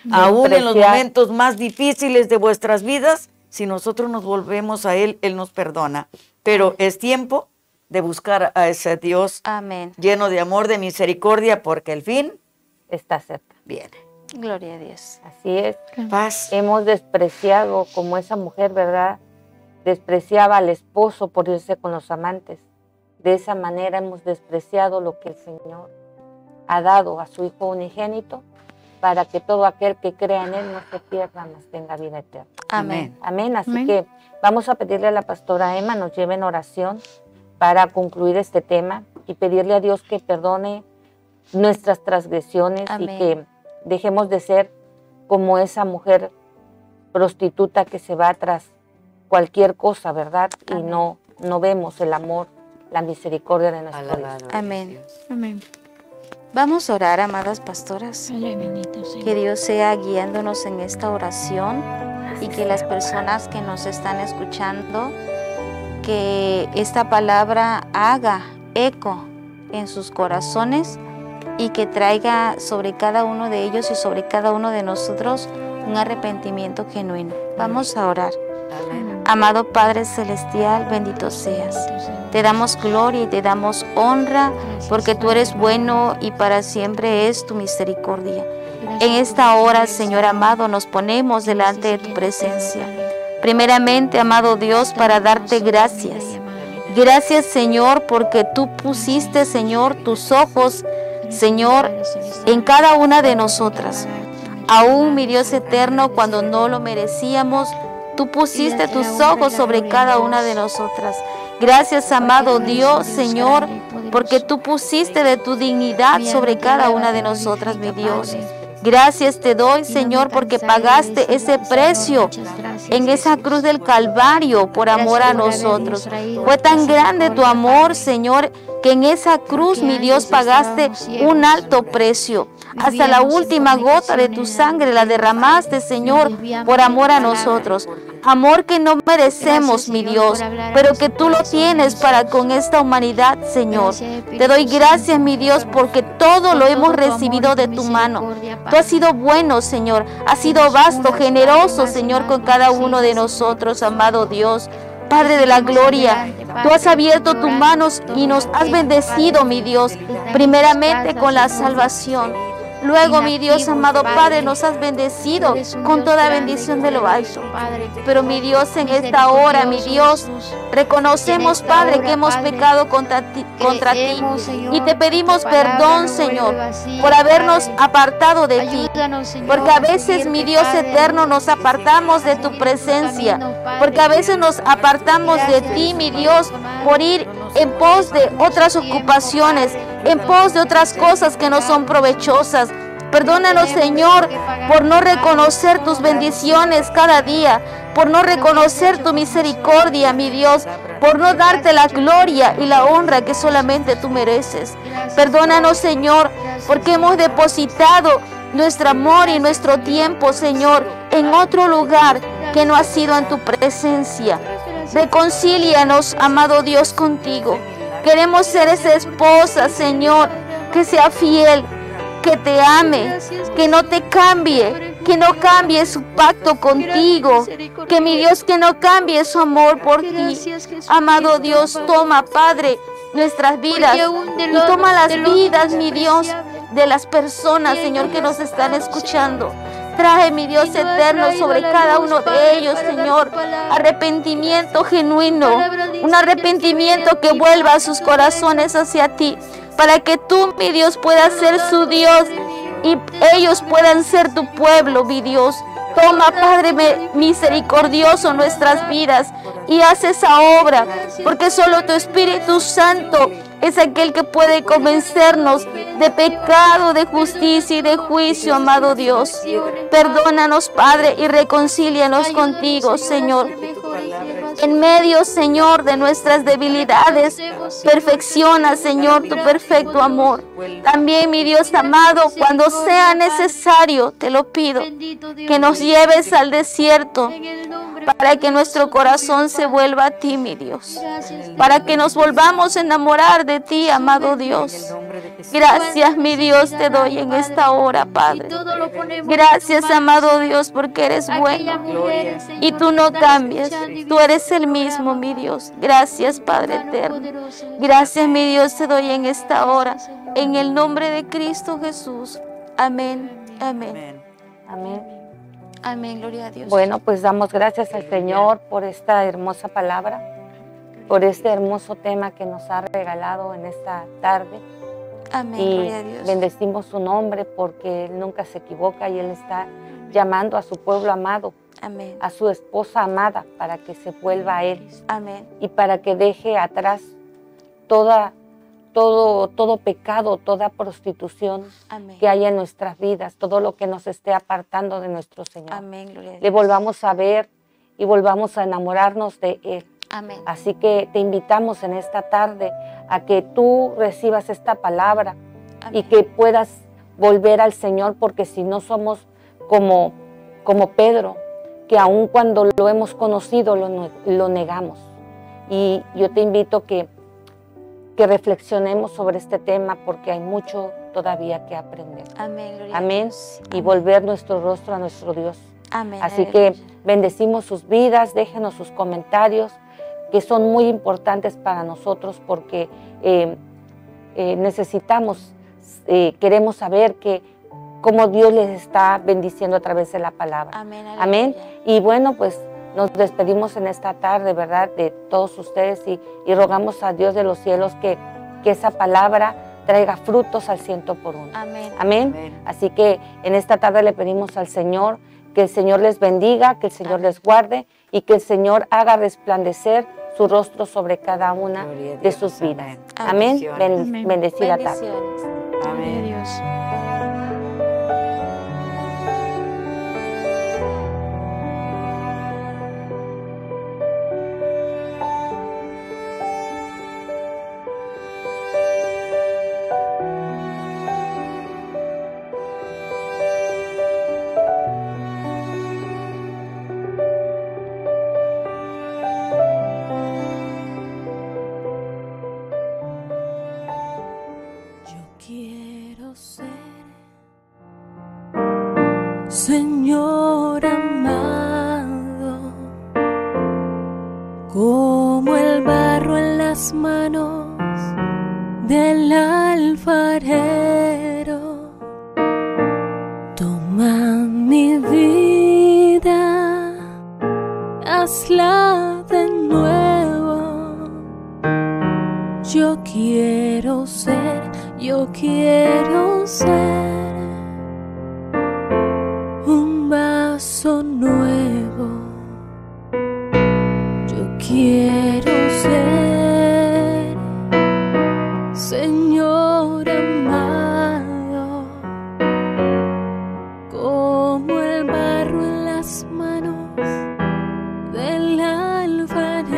D: Aún en los
C: Despreciar.
D: momentos más difíciles de vuestras vidas, si nosotros nos volvemos a Él, Él nos perdona. Pero es tiempo de buscar a ese Dios
F: Amén.
D: lleno de amor, de misericordia, porque el fin
C: Está cerca.
D: viene.
F: Gloria a Dios.
C: Así es.
D: Paz.
C: Hemos despreciado, como esa mujer, ¿verdad? Despreciaba al esposo por irse con los amantes. De esa manera hemos despreciado lo que el Señor ha dado a su Hijo unigénito para que todo aquel que crea en Él no se pierda, mas tenga vida eterna.
F: Amén.
C: Amén. Así
E: Amén.
C: que vamos a pedirle a la pastora Emma nos lleve en oración para concluir este tema y pedirle a Dios que perdone nuestras transgresiones
F: Amén.
C: y que dejemos de ser como esa mujer prostituta que se va tras cualquier cosa, ¿verdad?
F: Amén.
C: Y no vemos el amor, la misericordia de nuestro Dios.
D: Alabado
F: Amén.
D: Dios.
E: Amén.
F: Vamos a orar, amadas pastoras.
E: Padre bendito Señor.
F: Que Dios sea guiándonos en esta oración y que las personas que nos están escuchando, que esta palabra haga eco en sus corazones y que traiga sobre cada uno de ellos y sobre cada uno de nosotros un arrepentimiento genuino. Vamos a orar.
D: Amén.
F: Amado Padre Celestial, bendito seas. Te damos gloria y te damos honra, porque tú eres bueno y para siempre es tu misericordia. En esta hora, Señor amado, nos ponemos delante de tu presencia. Primeramente, amado Dios, para darte gracias. Gracias, Señor, porque tú pusiste, Señor, tus ojos, Señor, en cada una de nosotras. Aún, mi Dios eterno, cuando no lo merecíamos, tú pusiste tus ojos sobre cada una de nosotras. Gracias, amado Dios, Señor, porque tú pusiste de tu dignidad sobre cada una de nosotras, mi Dios. Gracias te doy, Señor, porque pagaste ese precio en esa cruz del Calvario por amor a nosotros. Fue tan grande tu amor, Señor, que en esa cruz, mi Dios, pagaste un alto precio. Hasta la última gota de tu sangre la derramaste, Señor, por amor a nosotros. Amor que no merecemos, mi Dios, pero que tú lo tienes para con esta humanidad, Señor. Te doy gracias, mi Dios, porque todo lo hemos recibido de tu mano. Tú has sido bueno, Señor. Has sido vasto, generoso, Señor, con cada uno de nosotros, amado Dios. Padre de la gloria, tú has abierto tus manos y nos has bendecido, mi Dios, primeramente con la salvación. Luego, mi Dios amado Padre, nos has bendecido con toda bendición de lo alto. Pero, mi Dios, en esta hora, mi Dios, reconocemos, Padre, que hemos pecado contra ti y te pedimos perdón, Señor, por habernos apartado de ti. Porque a veces, mi Dios eterno, nos apartamos de tu presencia. Porque a veces nos apartamos de ti, mi Dios, por ir en pos de otras ocupaciones, en pos de otras cosas que no son provechosas. Perdónanos, Señor, por no reconocer tus bendiciones cada día, por no reconocer tu misericordia, mi Dios, por no darte la gloria y la honra que solamente tú mereces. Perdónanos, Señor, porque hemos depositado nuestro amor y nuestro tiempo, Señor, en otro lugar que no ha sido en tu presencia. Reconcílianos, amado Dios, contigo. Queremos ser esa esposa, Señor, que sea fiel, que te ame, que no te cambie, que no cambie su pacto contigo, que mi Dios, que no cambie su amor por ti. Amado Dios, toma, Padre, nuestras vidas y toma las vidas, mi Dios, de las personas, Señor, que nos están escuchando. Trae, mi Dios eterno, sobre cada uno de ellos, Señor, arrepentimiento genuino, un arrepentimiento que vuelva a sus corazones hacia ti, para que tú, mi Dios, puedas ser su Dios y ellos puedan ser tu pueblo, mi Dios. Toma, Padre misericordioso, nuestras vidas y haz esa obra, porque solo tu Espíritu Santo es aquel que puede convencernos de pecado, de justicia y de juicio, amado Dios. Perdónanos, Padre, y reconcílianos contigo, Señor. En medio, Señor, de nuestras debilidades, perfecciona, Señor, tu perfecto amor. También, mi Dios amado, cuando sea necesario, te lo pido, que nos lleves al desierto, para que nuestro corazón se vuelva a ti, mi Dios, para que nos volvamos a enamorar de ti, amado Dios. Gracias, mi Dios, te doy en esta hora, Padre. Gracias, amado Dios, porque eres bueno y tú no cambias. Tú eres el mismo, mi Dios. Gracias, Padre eterno. Gracias, mi Dios, te doy en esta hora, en el nombre de Cristo Jesús. Amén, amén.
C: Amén.
F: Amén, gloria a Dios.
C: Bueno, pues damos gracias al Señor por esta hermosa palabra, por este hermoso tema que nos ha regalado en esta tarde.
F: Amén,
C: Y
F: gloria a Dios.
C: bendecimos su nombre porque Él nunca se equivoca y Él está llamando a su pueblo amado,
F: Amén,
C: a su esposa amada, para que se vuelva a Él
F: amén,
C: y para que deje atrás todo pecado, toda prostitución
F: amén.
C: que haya en nuestras vidas, todo lo que nos esté apartando de nuestro Señor.
F: Amén, gloria a Dios.
C: Le volvamos a ver y volvamos a enamorarnos de Él.
F: Amén.
C: Así que te invitamos en esta tarde a que tú recibas esta palabra y
F: Amén.
C: que puedas volver al Señor, porque si no somos como Pedro, que aun cuando lo hemos conocido lo negamos. Y yo te invito que reflexionemos sobre este tema, porque hay mucho todavía que aprender.
F: Amén, gloria a
C: Amén.
F: Dios.
C: Y volver nuestro rostro a nuestro Dios.
F: Amén.
C: Así que
F: aleluya.
C: bendecimos sus vidas, déjenos sus comentarios, que son muy importantes para nosotros porque necesitamos, queremos saber cómo Dios les está bendiciendo a través de la palabra.
F: Amén.
C: Amén. Y bueno, pues nos despedimos en esta tarde, ¿verdad?, de todos ustedes y rogamos a Dios de los cielos que esa palabra traiga frutos al 100 por 1.
F: Amén.
C: Amén.
D: Amén.
C: Así que en esta tarde le pedimos al Señor que el Señor les bendiga, que el Señor les guarde y que el Señor haga resplandecer su rostro sobre cada una
D: Gloria a
C: de
D: Dios.
C: sus vidas.
D: Amén.
C: Amén.
E: Amén.
C: Bendecida tarde.
F: Bendiciones.
D: Amén.
E: Dios.
B: Quiero ser, Señor amado, como el barro en las manos del alfarero. Toma mi vida, hazla de nuevo. Yo quiero ser un vaso nuevo. Yo quiero ser, Señor amado, como el barro en las manos del alfarero.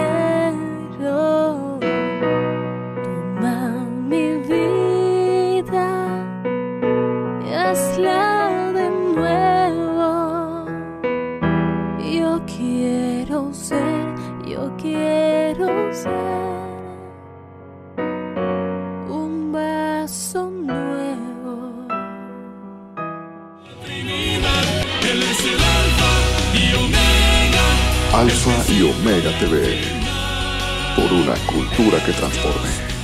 B: Toma mi vida, hazla de nuevo. Yo quiero ser un vaso nuevo.
A: Alfa y Omega TV, por una cultura que transforme.